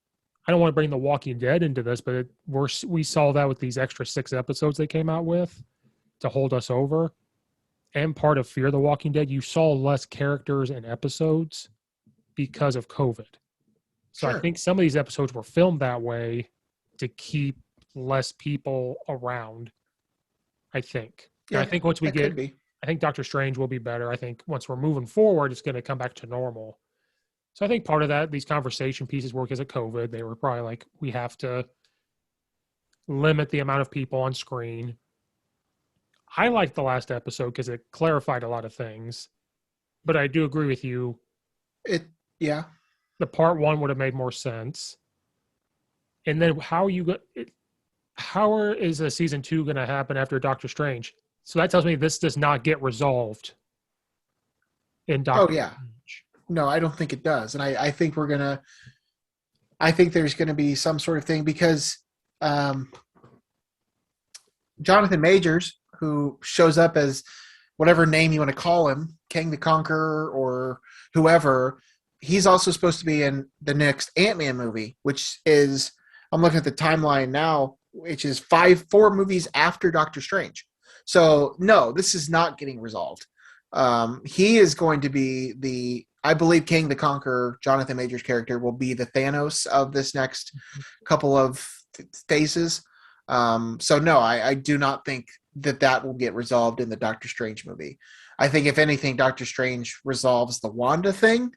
I don't want to bring The Walking Dead into this, but we saw that with these extra 6 episodes they came out with to hold us over. And part of Fear the Walking Dead, you saw less characters and episodes because of COVID. So I think some of these episodes were filmed that way to keep less people around, I think. Yeah, and I think once we get... I think Doctor Strange will be better. I think once we're moving forward, it's going to come back to normal. So I think part of that, these conversation pieces were because of COVID. They were probably like, we have to limit the amount of people on screen. I liked the last episode because it clarified a lot of things. But I do agree with you. The part 1 would have made more sense. And then how is a season 2 going to happen after Doctor Strange? So that tells me this does not get resolved in Doctor Strange. No, I don't think it does. And I think I think there's going to be some sort of thing because Jonathan Majors, who shows up as whatever name you want to call him, Kang the Conqueror or whoever, he's also supposed to be in the next Ant-Man movie, which is, I'm looking at the timeline now, which is 4 movies after Doctor Strange. So, no, this is not getting resolved. He is going to be I believe King the Conqueror, Jonathan Majors' character, will be the Thanos of this next couple of phases. So, no, I do not think that will get resolved in the Doctor Strange movie. I think, if anything, Doctor Strange resolves the Wanda thing.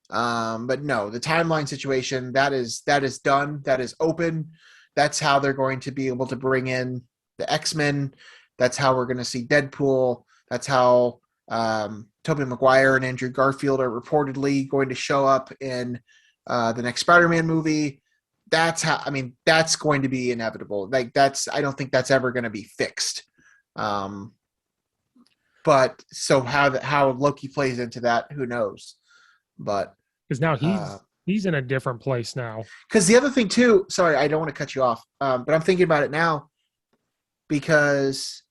But no, the timeline situation, that is done. That is open. That's how they're going to be able to bring in the X-Men. That's how we're going to see Deadpool. That's how Tobey Maguire and Andrew Garfield are reportedly going to show up in the next Spider-Man movie. That's going to be inevitable. I don't think that's ever going to be fixed. But so how Loki plays into that, who knows? But because now he's in a different place now. Because the other thing too, sorry, I don't want to cut you off, but I'm thinking about it now because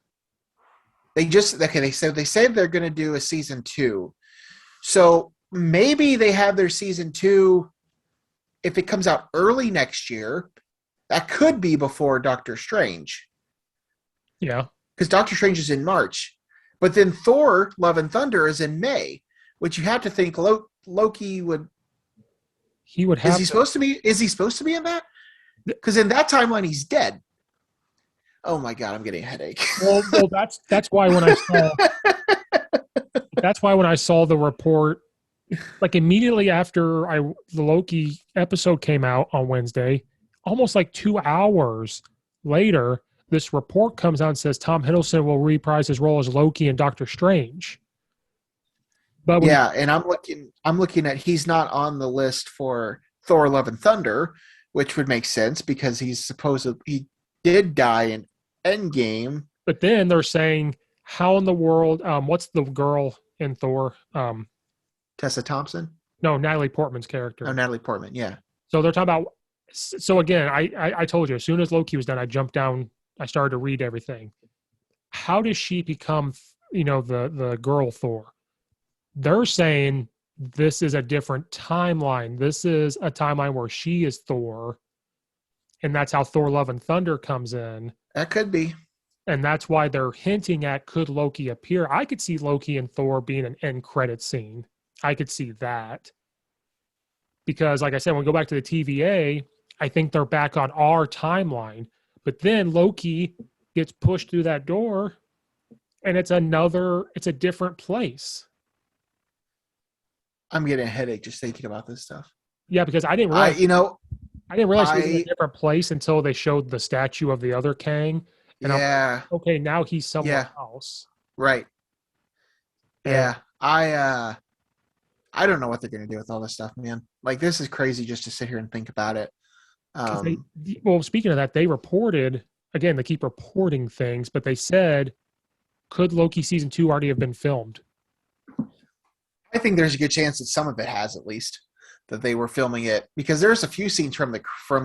they say they're going to do a season 2, so maybe they have their season 2. If it comes out early next year, that could be before Doctor Strange. Yeah, because Doctor Strange is in March, but then Thor: Love and Thunder is in May, which you have to think Loki would. He would have. Is he supposed to be in that? Because in that timeline, he's dead. Oh my God, I'm getting a headache. Well, that's why when I saw the report, like immediately after the Loki episode came out on Wednesday, almost like 2 hours later, this report comes out and says Tom Hiddleston will reprise his role as Loki in Doctor Strange. But and I'm looking at, he's not on the list for Thor: Love and Thunder, which would make sense because he did die in Endgame. But then they're saying, how in the world? What's the girl in Thor? Tessa Thompson? No, Natalie Portman's character. Oh, Natalie Portman, yeah. So they're talking about. So again, I told you, as soon as Loki was done, I jumped down. I started to read everything. How does she become, the girl Thor? They're saying this is a different timeline. This is a timeline where she is Thor, and that's how Thor: Love and Thunder comes in. That could be. And that's why they're hinting at, could Loki appear? I could see Loki and Thor being an end credit scene. I could see that. Because, like I said, when we go back to the TVA, I think they're back on our timeline. But then Loki gets pushed through that door, and it's a different place. I'm getting a headache just thinking about this stuff. Yeah, because I didn't realize it was in a different place until they showed the statue of the other Kang. And I'm like, okay, now he's somewhere else. Right. Yeah. I don't know what they're going to do with all this stuff, man. Like, this is crazy just to sit here and think about it. Well, speaking of that, they reported, again, they keep reporting things, but they said, could Loki season 2 already have been filmed? I think there's a good chance that some of it has, at least, that they were filming it, because there's a few scenes from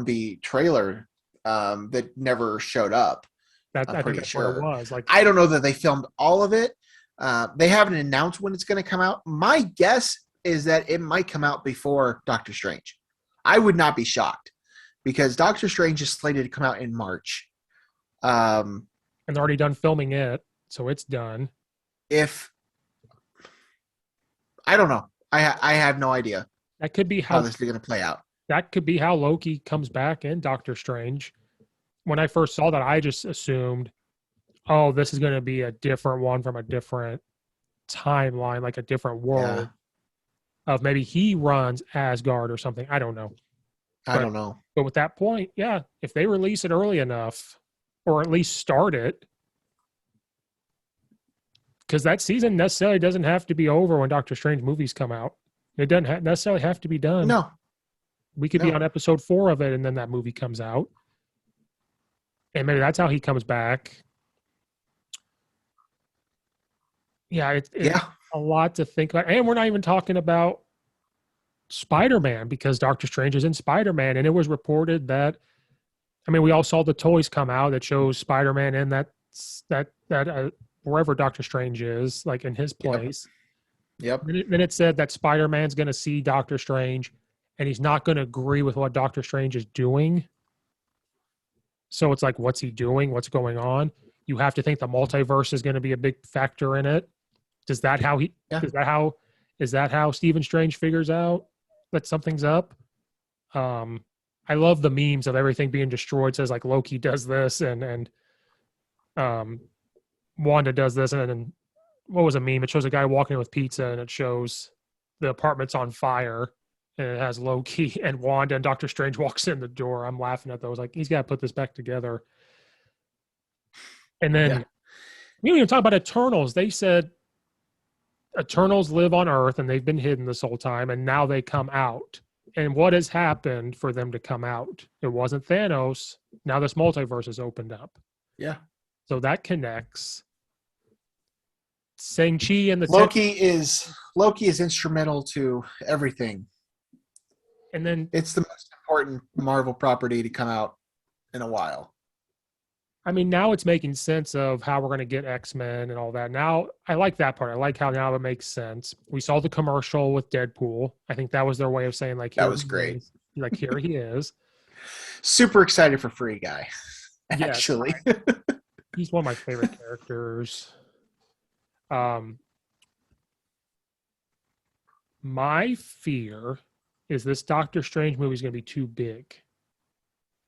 the trailer that never showed up. I'm pretty sure. What it was. Like, I don't know that they filmed all of it. They haven't announced when it's going to come out. My guess is that it might come out before Doctor Strange. I would not be shocked, because Doctor Strange is slated to come out in March. And they're already done filming it, so it's done. I don't know. I have no idea. That could be how this is going to play out. That could be how Loki comes back in Doctor Strange. When I first saw that, I just assumed, oh, this is going to be a different one from a different timeline, like a different world. Of maybe he runs Asgard or something. I don't know. I don't know. But with that point, yeah, if they release it early enough, or at least start it, because that season necessarily doesn't have to be over when Doctor Strange movies come out. It doesn't necessarily have to be done. No. We could be on episode 4 of it, and then that movie comes out. And maybe that's how he comes back. Yeah, it's a lot to think about. And we're not even talking about Spider-Man, because Doctor Strange is in Spider-Man. And it was reported that, I mean, we all saw the toys come out that shows Spider-Man in that wherever Doctor Strange is, like in his place. Yep. Then it said that Spider-Man's going to see Doctor Strange, and he's not going to agree with what Doctor Strange is doing. So it's like, what's he doing? What's going on? You have to think the multiverse is going to be a big factor in it. Is that how Stephen Strange figures out that something's up? I love the memes of everything being destroyed. It says like Loki does this and Wanda does this, and then what was a meme? It shows a guy walking with pizza, and it shows the apartment's on fire, and it has Loki and Wanda, and Doctor Strange walks in the door. I'm laughing at those. Like, he's got to put this back together. And then we don't even talk about Eternals. They said Eternals live on Earth, and they've been hidden this whole time, and now they come out. And what has happened for them to come out? It wasn't Thanos. Now this multiverse has opened up. Yeah. So that connects. Shang-Chi and the Loki is instrumental to everything. And then it's the most important Marvel property to come out in a while. I mean, now it's making sense of how we're going to get X-Men and all that. Now, I like that part. I like how now it makes sense. We saw the commercial with Deadpool. I think that was their way of saying, like, that was great. Like, here he is. Super excited for Free Guy, actually. Yes, he's one of my favorite characters. My fear is this Doctor Strange movie is going to be too big.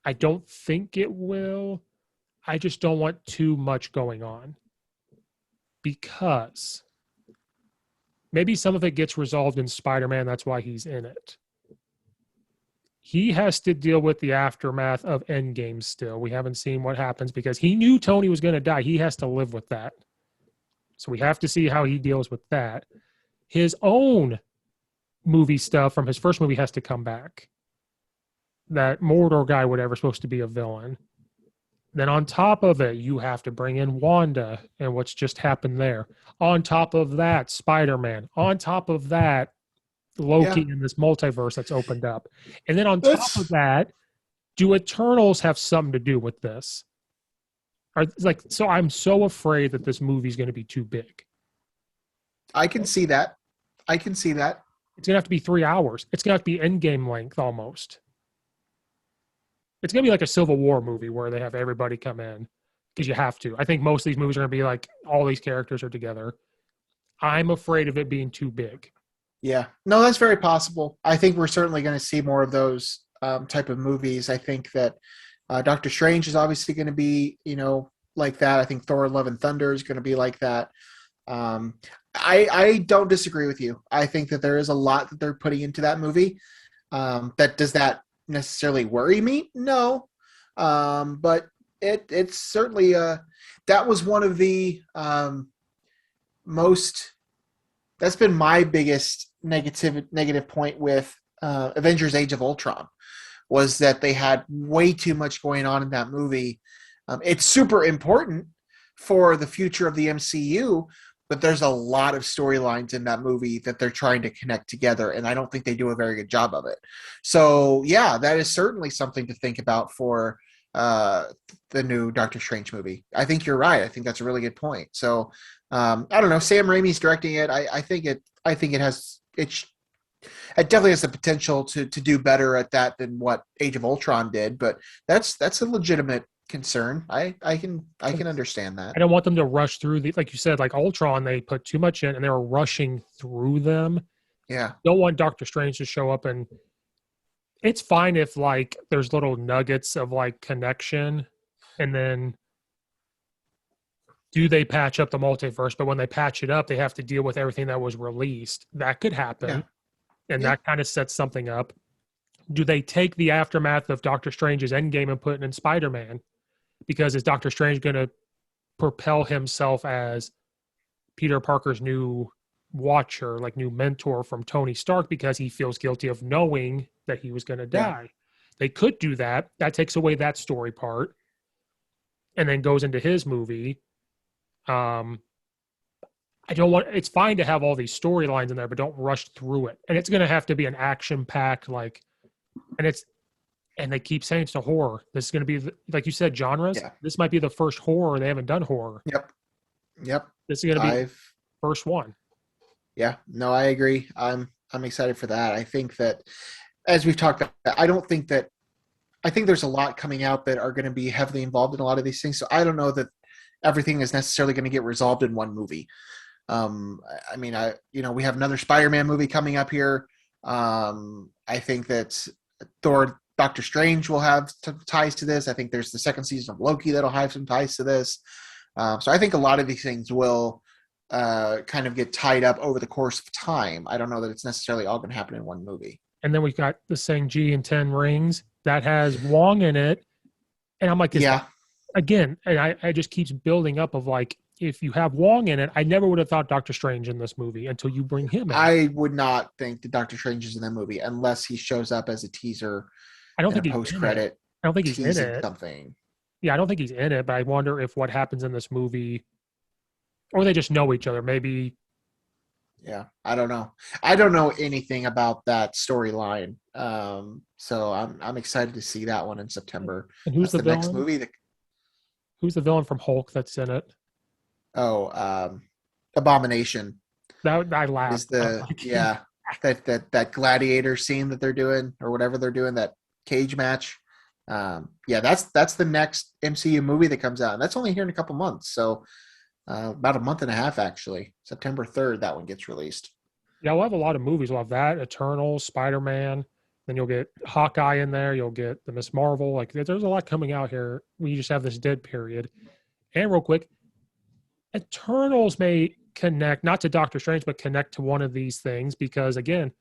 I don't think it will. I just don't want too much going on, because maybe some of it gets resolved in Spider-Man. That's why he's in it. He has to deal with the aftermath of Endgame still. We haven't seen what happens, because he knew Tony was going to die. He has to live with that. So we have to see how he deals with that. His own movie stuff from his first movie has to come back. That Mordor guy, whatever, supposed to be a villain. Then on top of it, you have to bring in Wanda and what's just happened there. On top of that, Spider-Man. On top of that, Loki in this multiverse that's opened up. And then on top of that, do Eternals have something to do with this? So I'm so afraid that this movie is going to be too big. I can see that. It's going to have to be 3 hours. It's going to have to be Endgame length almost. It's going to be like a Civil War movie where they have everybody come in. because you have to. I think most of these movies are going to be like all these characters are together. I'm afraid of it being too big. Yeah. No, that's very possible. I think we're certainly going to see more of those type of movies. I think that Doctor Strange is obviously going to be, like that. I think Thor: Love and Thunder is going to be like that. I don't disagree with you. I think that there is a lot that they're putting into that movie. Does that necessarily worry me? No. But it's certainly that was one of the that's been my biggest negative point with Avengers: Age of Ultron, was that they had way too much going on in that movie. It's super important for the future of the MCU, but there's a lot of storylines in that movie that they're trying to connect together, and I don't think they do a very good job of it. So, yeah, that is certainly something to think about for the new Doctor Strange movie. I think you're right. I think that's a really good point. So, I don't know. Sam Raimi's directing it. I think it definitely has the potential to do better at that than what Age of Ultron did, but that's a legitimate concern. I can understand that. I don't want them to rush through like you said, like Ultron, they put too much in and they were rushing through them. Yeah. Don't want Doctor Strange to show up, and it's fine if like there's little nuggets of like connection, and then do they patch up the multiverse? But when they patch it up, they have to deal with everything that was released. That could happen. Yeah. And that kind of sets something up. Do they take the aftermath of Doctor Strange's Endgame and put it in Spider-Man? Because is Doctor Strange going to propel himself as Peter Parker's new watcher, like new mentor from Tony Stark, because he feels guilty of knowing that he was going to die? Yeah. They could do that. That takes away that story part and then goes into his movie. It's fine to have all these storylines in there, but don't rush through it. And it's going to have to be an action-packed, and they keep saying it's a horror. This is going to be, like you said, genres. Yeah. This might be the first horror. They haven't done horror. Yep. This is going to be first one. Yeah. No, I agree. I'm excited for that. I think that, as we've talked about, I think there's a lot coming out that are going to be heavily involved in a lot of these things. So I don't know that everything is necessarily going to get resolved in one movie. We have another Spider-Man movie coming up here. I think that Thor: Doctor Strange will have ties to this. I think there's the second season of Loki that'll have some ties to this. So I think a lot of these things will kind of get tied up over the course of time. I don't know that it's necessarily all going to happen in one movie. And then we've got the Shang-Chi and 10 Rings that has Wong in it. And I'm like, again, and I just keeps building up of like, if you have Wong in it, I never would have thought Doctor Strange in this movie until you bring him in. I would not think that Doctor Strange is in that movie unless he shows up as a teaser. I don't think he's post-credit. I don't think he's in it. Something. Yeah, I don't think he's in it, but I wonder if what happens in this movie, or they just know each other. Maybe. Yeah, I don't know. I don't know anything about that storyline. So I'm excited to see that one in September. And who's the villain? Next movie? Who's the villain from Hulk that's in it? Oh, Abomination. That I laughed. Is that gladiator scene that they're doing, or whatever they're doing, that cage match. That's the next MCU movie that comes out, and that's only here in a couple months. So about a month and a half, actually. September 3rd, that one gets released. Yeah, we'll have a lot of movies. We'll have that, Eternals, Spider-Man. Then you'll get Hawkeye in there. You'll get the Miss Marvel. Like, there's a lot coming out here. We just have this dead period. And real quick, Eternals may connect, not to Doctor Strange, but connect to one of these things because, again,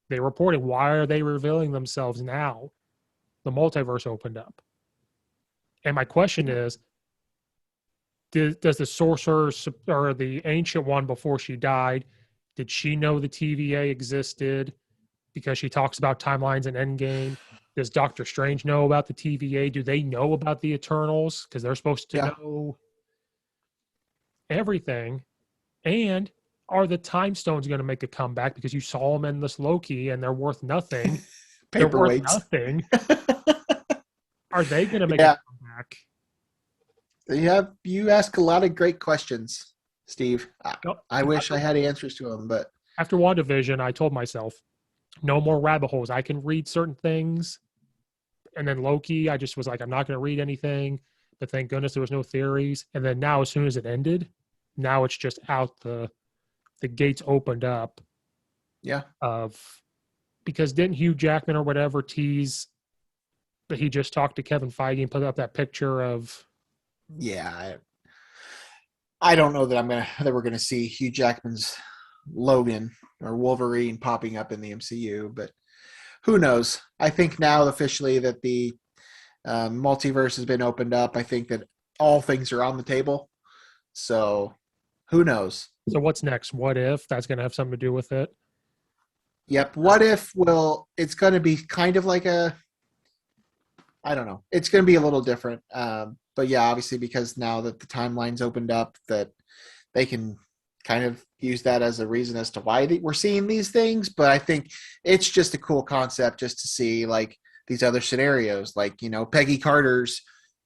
they reported, why are they revealing themselves now? The multiverse opened up. And my question is, does the sorcerer or the ancient one before she died, did she know the TVA existed? Because she talks about timelines in Endgame. Does Doctor Strange know about the TVA? Do they know about the Eternals? Because they're supposed to know everything. And are the time stones going to make a comeback? Because you saw them in this Loki and they're worth nothing. They're worth nothing. Are they going to make a comeback? You ask a lot of great questions, Steve. I wish I had answers to them, but after WandaVision, I told myself, no more rabbit holes. I can read certain things. And then Loki, I just was like, I'm not going to read anything. but thank goodness there was no theories. And then now, as soon as it ended, now it's just out the gates opened up. Yeah. Because didn't Hugh Jackman or whatever tease that he just talked to Kevin Feige and put up that picture of? Yeah. I don't know that we're gonna see Hugh Jackman's Logan or Wolverine popping up in the MCU, but who knows? I think now officially that the multiverse has been opened up. I think that all things are on the table. So who knows? So what's next? What if that's going to have something to do with it? Yep. What if it's going to be kind of like I don't know. It's going to be a little different. But yeah, obviously because now that the timeline's opened up, that they can kind of use that as a reason as to why we're seeing these things. But I think it's just a cool concept just to see like these other scenarios, like, Peggy Carter's,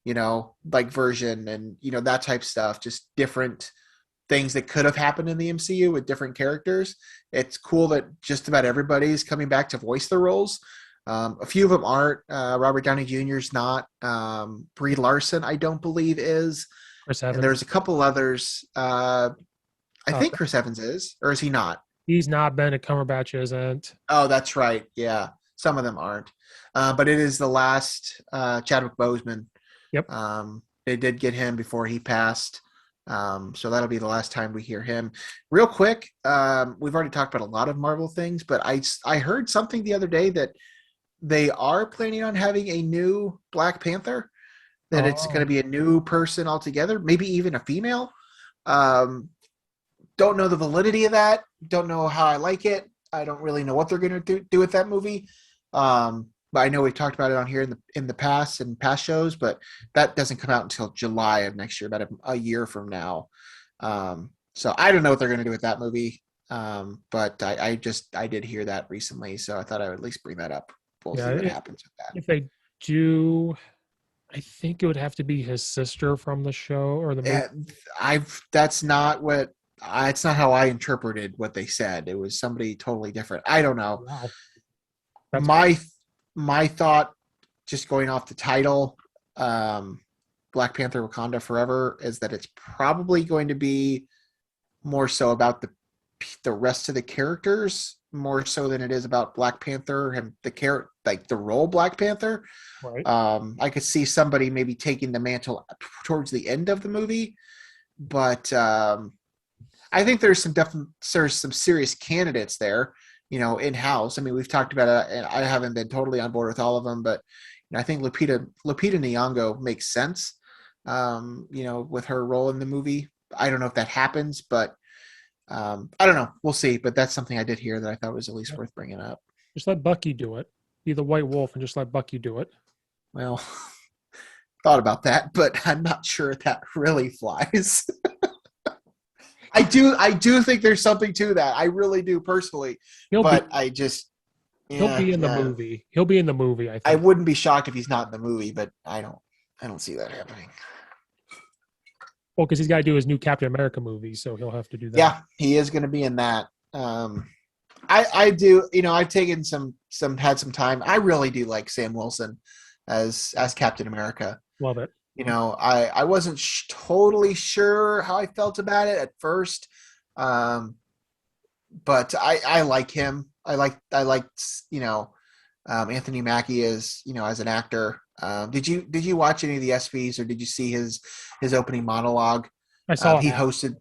like version and, that type of stuff, just different things that could have happened in the MCU with different characters. It's cool that just about everybody's coming back to voice their roles. A few of them aren't. Robert Downey Jr. is not. Brie Larson, I don't believe, is. Chris Evans. And there's a couple others. I think Chris Evans is, or is he not? He's not. Benedict Cumberbatch isn't. Oh, that's right. Yeah, some of them aren't. But it is the last Chadwick Boseman. Yep. They did get him before he passed. So that'll be the last time we hear him. Real quick, we've already talked about a lot of Marvel things, but I heard something the other day that they are planning on having a new Black Panther, that it's going to be a new person altogether, maybe even a female. Don't know the validity of that. Don't know how I like it. I don't really know what they're going to do with that movie. But I know we've talked about it on here in the past and past shows, but that doesn't come out until July of next year, about a year from now. So I don't know what they're going to do with that movie. But I did hear that recently, so I thought I would at least bring that up. We'll see what happens with that. If they do, I think it would have to be his sister from the show or the movie. That's not what. It's not how I interpreted what they said. It was somebody totally different. I don't know. Wow. My thought, just going off the title, Black Panther Wakanda Forever, is that it's probably going to be more so about the rest of the characters, more so than it is about Black Panther and the role Black Panther. Right. I could see somebody maybe taking the mantle towards the end of the movie, but I think there's some serious candidates there, in-house. I mean, we've talked about it, and I haven't been totally on board with all of them, but I think Lupita Nyong'o makes sense, with her role in the movie. I don't know if that happens, but I don't know. We'll see. But that's something I did hear that I thought was at least worth bringing up. Just let Bucky do it. Be the White Wolf and just let Bucky do it. Well, thought about that, but I'm not sure that really flies. I do think there's something to that. I really do personally. He'll be in the movie. He'll be in the movie, I think. I wouldn't be shocked if he's not in the movie, but I don't see that happening. Well, because he's got to do his new Captain America movie, so he'll have to do that. Yeah, he is going to be in that. I do, I've taken had some time. I really do like Sam Wilson as Captain America. Love it. I wasn't totally sure how I felt about it at first, but I like him. I like Anthony Mackie as as an actor. Did you watch any of the SVs, or did you see his opening monologue? I saw he hosted.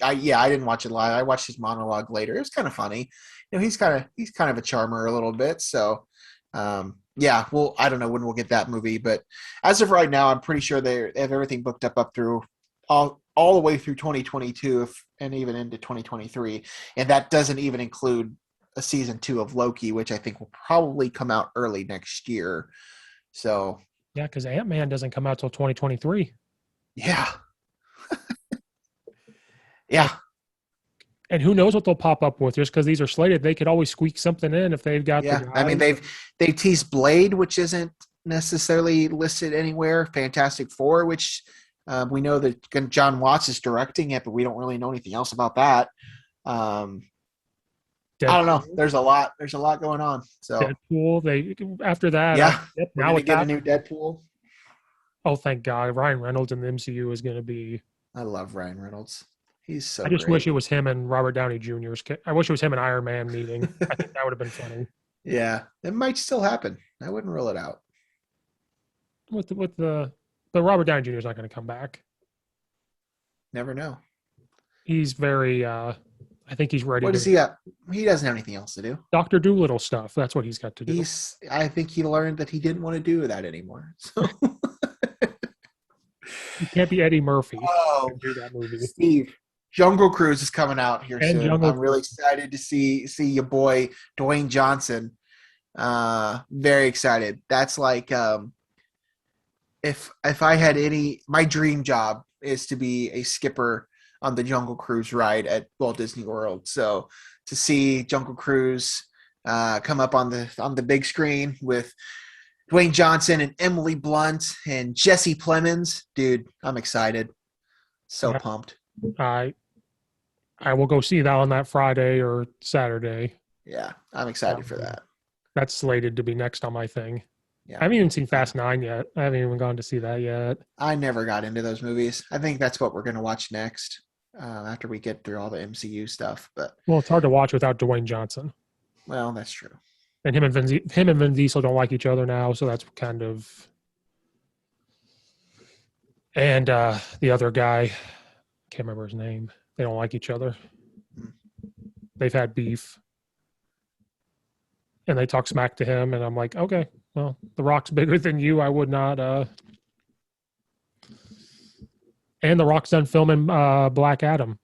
I didn't watch it live. I watched his monologue later. It was kind of funny. He's kind of a charmer a little bit. So. Well, I don't know when we'll get that movie, but as of right now, I'm pretty sure they have everything booked up through all the way through 2022 and even into 2023. And that doesn't even include a season 2 of Loki, which I think will probably come out early next year. So yeah, because Ant-Man doesn't come out till 2023. Yeah. Yeah. And who knows what they'll pop up with? Just because these are slated, they could always squeak something in if they've got. Yeah, I mean they teased Blade, which isn't necessarily listed anywhere. Fantastic Four, which we know that John Watts is directing it, but we don't really know anything else about that. I don't know. There's a lot going on. So Deadpool. After that. Yeah. Now we get a new Deadpool. Oh, thank God. Ryan Reynolds in the MCU is going to be. I love Ryan Reynolds. He's so I just great. wish it was him and Robert Downey Jr.'s. I wish it was him and Iron Man meeting. I think that would have been funny. Yeah, it might still happen. I wouldn't rule it out. But Robert Downey Jr. is not going to come back. Never know. He's very. I think he's ready. What does he got? He doesn't have anything else to do. Dr. Doolittle stuff. That's what he's got to do. I think he learned that he didn't want to do that anymore. So you can't be Eddie Murphy. Oh, do that movie. Steve, Jungle Cruise is coming out here soon. I'm really excited to see your boy Dwayne Johnson. Very excited. That's like if I had my dream job is to be a skipper on the Jungle Cruise ride at Walt Disney World. So to see Jungle Cruise come up on the big screen with Dwayne Johnson and Emily Blunt and Jesse Plemons, dude, I'm excited. So pumped. I will go see that on that Friday or Saturday. Yeah, I'm excited for that. That's slated to be next on my thing. Yeah. I haven't even seen Fast 9 yet. I haven't even gone to see that yet. I never got into those movies. I think that's what we're going to watch next after we get through all the MCU stuff. But well, it's hard to watch without Dwayne Johnson. Well, that's true. And him and Vin Diesel don't like each other now, so that's kind of. And the other guy, can't remember his name. They don't like each other. They've had beef. And they talk smack to him, and I'm like, okay, well, The Rock's bigger than you. I would not. And The Rock's done filming Black Adam.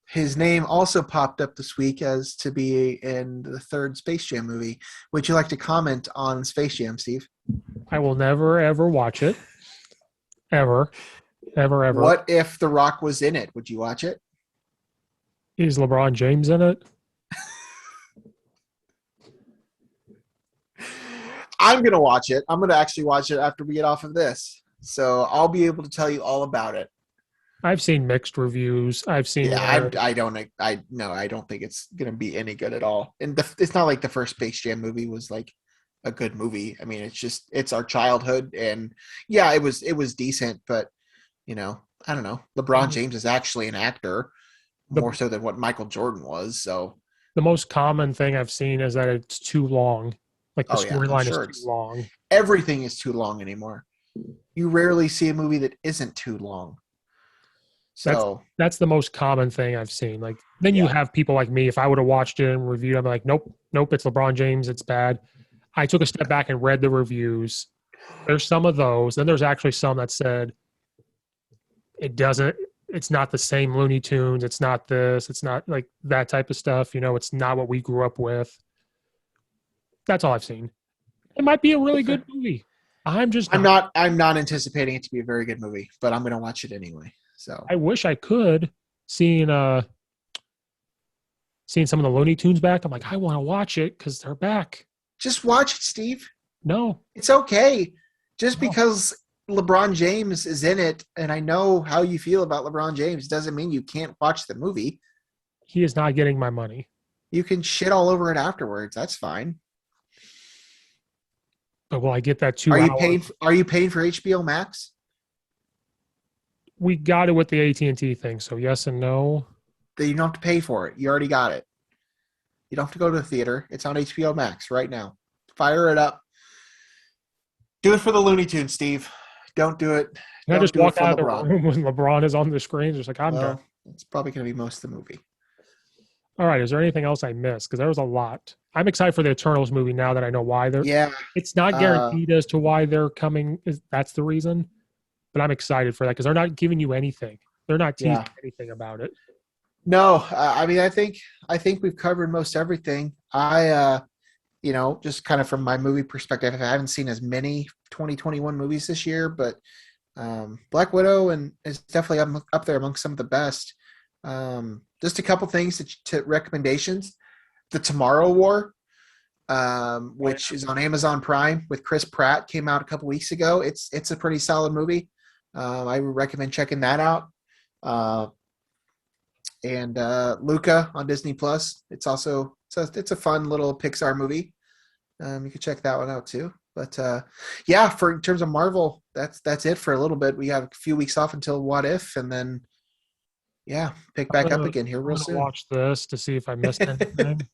His name also popped up this week as to be in the third Space Jam movie. Would you like to comment on Space Jam, Steve? I will never, ever watch it. Ever. Ever, ever. What if The Rock was in it? Would you watch it? Is LeBron James in it? I'm going to watch it. I'm going to actually watch it after we get off of this. So I'll be able to tell you all about it. I've seen mixed reviews. I don't think it's going to be any good at all. And it's not like the first Space Jam movie was like a good movie. I mean, it's our childhood, and yeah, it was decent, but I don't know. LeBron James is actually an actor more so than what Michael Jordan was. So the most common thing I've seen is that it's too long. Like the storyline is too long. Everything is too long anymore. You rarely see a movie that isn't too long. So that's the most common thing I've seen. Like then you have people like me. If I would have watched it and reviewed, I'd be like, nope, it's LeBron James. It's bad. I took a step back and read the reviews. There's some of those. Then there's actually some that said it's not the same Looney Tunes. It's not this. It's not like that type of stuff. It's not what we grew up with. That's all I've seen. It might be a really good movie. I'm not anticipating it to be a very good movie, but I'm going to watch it anyway. So I wish I could seeing some of the Looney Tunes back. I'm like, I want to watch it because they're back. Just watch it, Steve. No, it's okay. Just because LeBron James is in it, and I know how you feel about LeBron James, doesn't mean you can't watch the movie. He is not getting my money. You can shit all over it afterwards. That's fine. But will I get that 2 hours? Are you paying for HBO Max? We got it with the AT&T thing, so yes and no. You don't have to pay for it. You already got it. You don't have to go to the theater. It's on HBO Max right now. Fire it up. Do it for the Looney Tunes, Steve. Don't do it. I just walk out of the room when LeBron is on the screen. Just like, I'm done. It's probably going to be most of the movie. All right. Is there anything else I missed? Because there was a lot. I'm excited for the Eternals movie now that I know why they're. Yeah. It's not guaranteed as to why they're coming. That's the reason. But I'm excited for that because they're not giving you anything. They're not teasing anything about it. No, I mean, I think we've covered most everything. Just kind of from my movie perspective, I haven't seen as many 2021 movies this year, but Black Widow is definitely up there amongst some of the best. Just a couple things to recommendations. The Tomorrow War, which is on Amazon Prime with Chris Pratt, came out a couple weeks ago. It's a pretty solid movie. I would recommend checking that out. And Luca on Disney Plus. It's a fun little Pixar movie. You can check that one out too. But in terms of Marvel, that's it for a little bit. We have a few weeks off until What If, and then pick back up again here real soon. Watch this to see if I missed anything.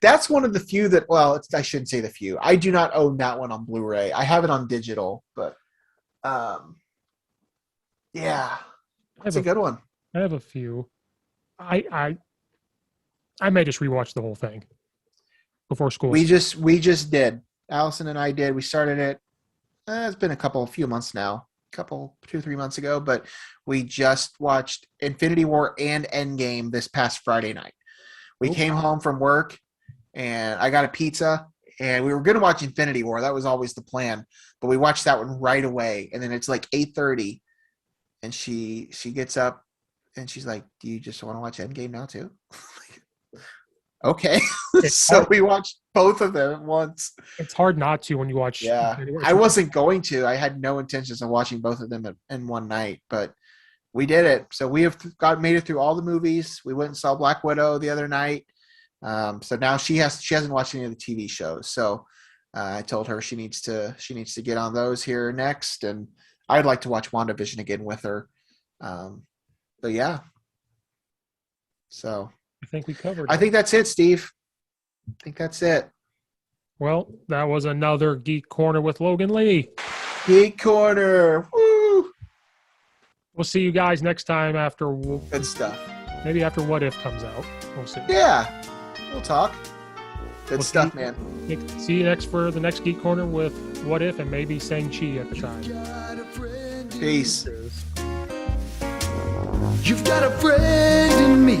That's one of the few that, I shouldn't say the few. I do not own that one on Blu-ray. I have it on digital, but it's a good one. I have a few. I may just rewatch the whole thing before school. We just did. Allison and I did. We started it. It's been a few months now. 2-3 months ago, but we just watched Infinity War and Endgame this past Friday night. We came home from work and I got a pizza and we were going to watch Infinity War. That was always the plan, but we watched that one right away. And then it's like 8:30 and she gets up and she's like, "Do you just want to watch Endgame now too?" Okay. So we watched both of them at once. It's hard not to when you watch. Yeah. I wasn't going to. I had no intentions of watching both of them in one night, but we did it. So we have made it through all the movies. We went and saw Black Widow the other night. So now she hasn't watched any of the TV shows. So I told her she needs to get on those here next. And I'd like to watch WandaVision again with her. But yeah. So I think we covered it. I think that's it, Steve. I think that's it. Well, that was another Geek Corner with Logan Lee. Geek Corner. Woo! We'll see you guys next time after. Good stuff. Maybe after What If comes out. We'll see. Yeah. We'll talk. Good stuff, man. See you for the next Geek Corner with What If and maybe Shang-Chi at the time. Peace. You've got a friend in me.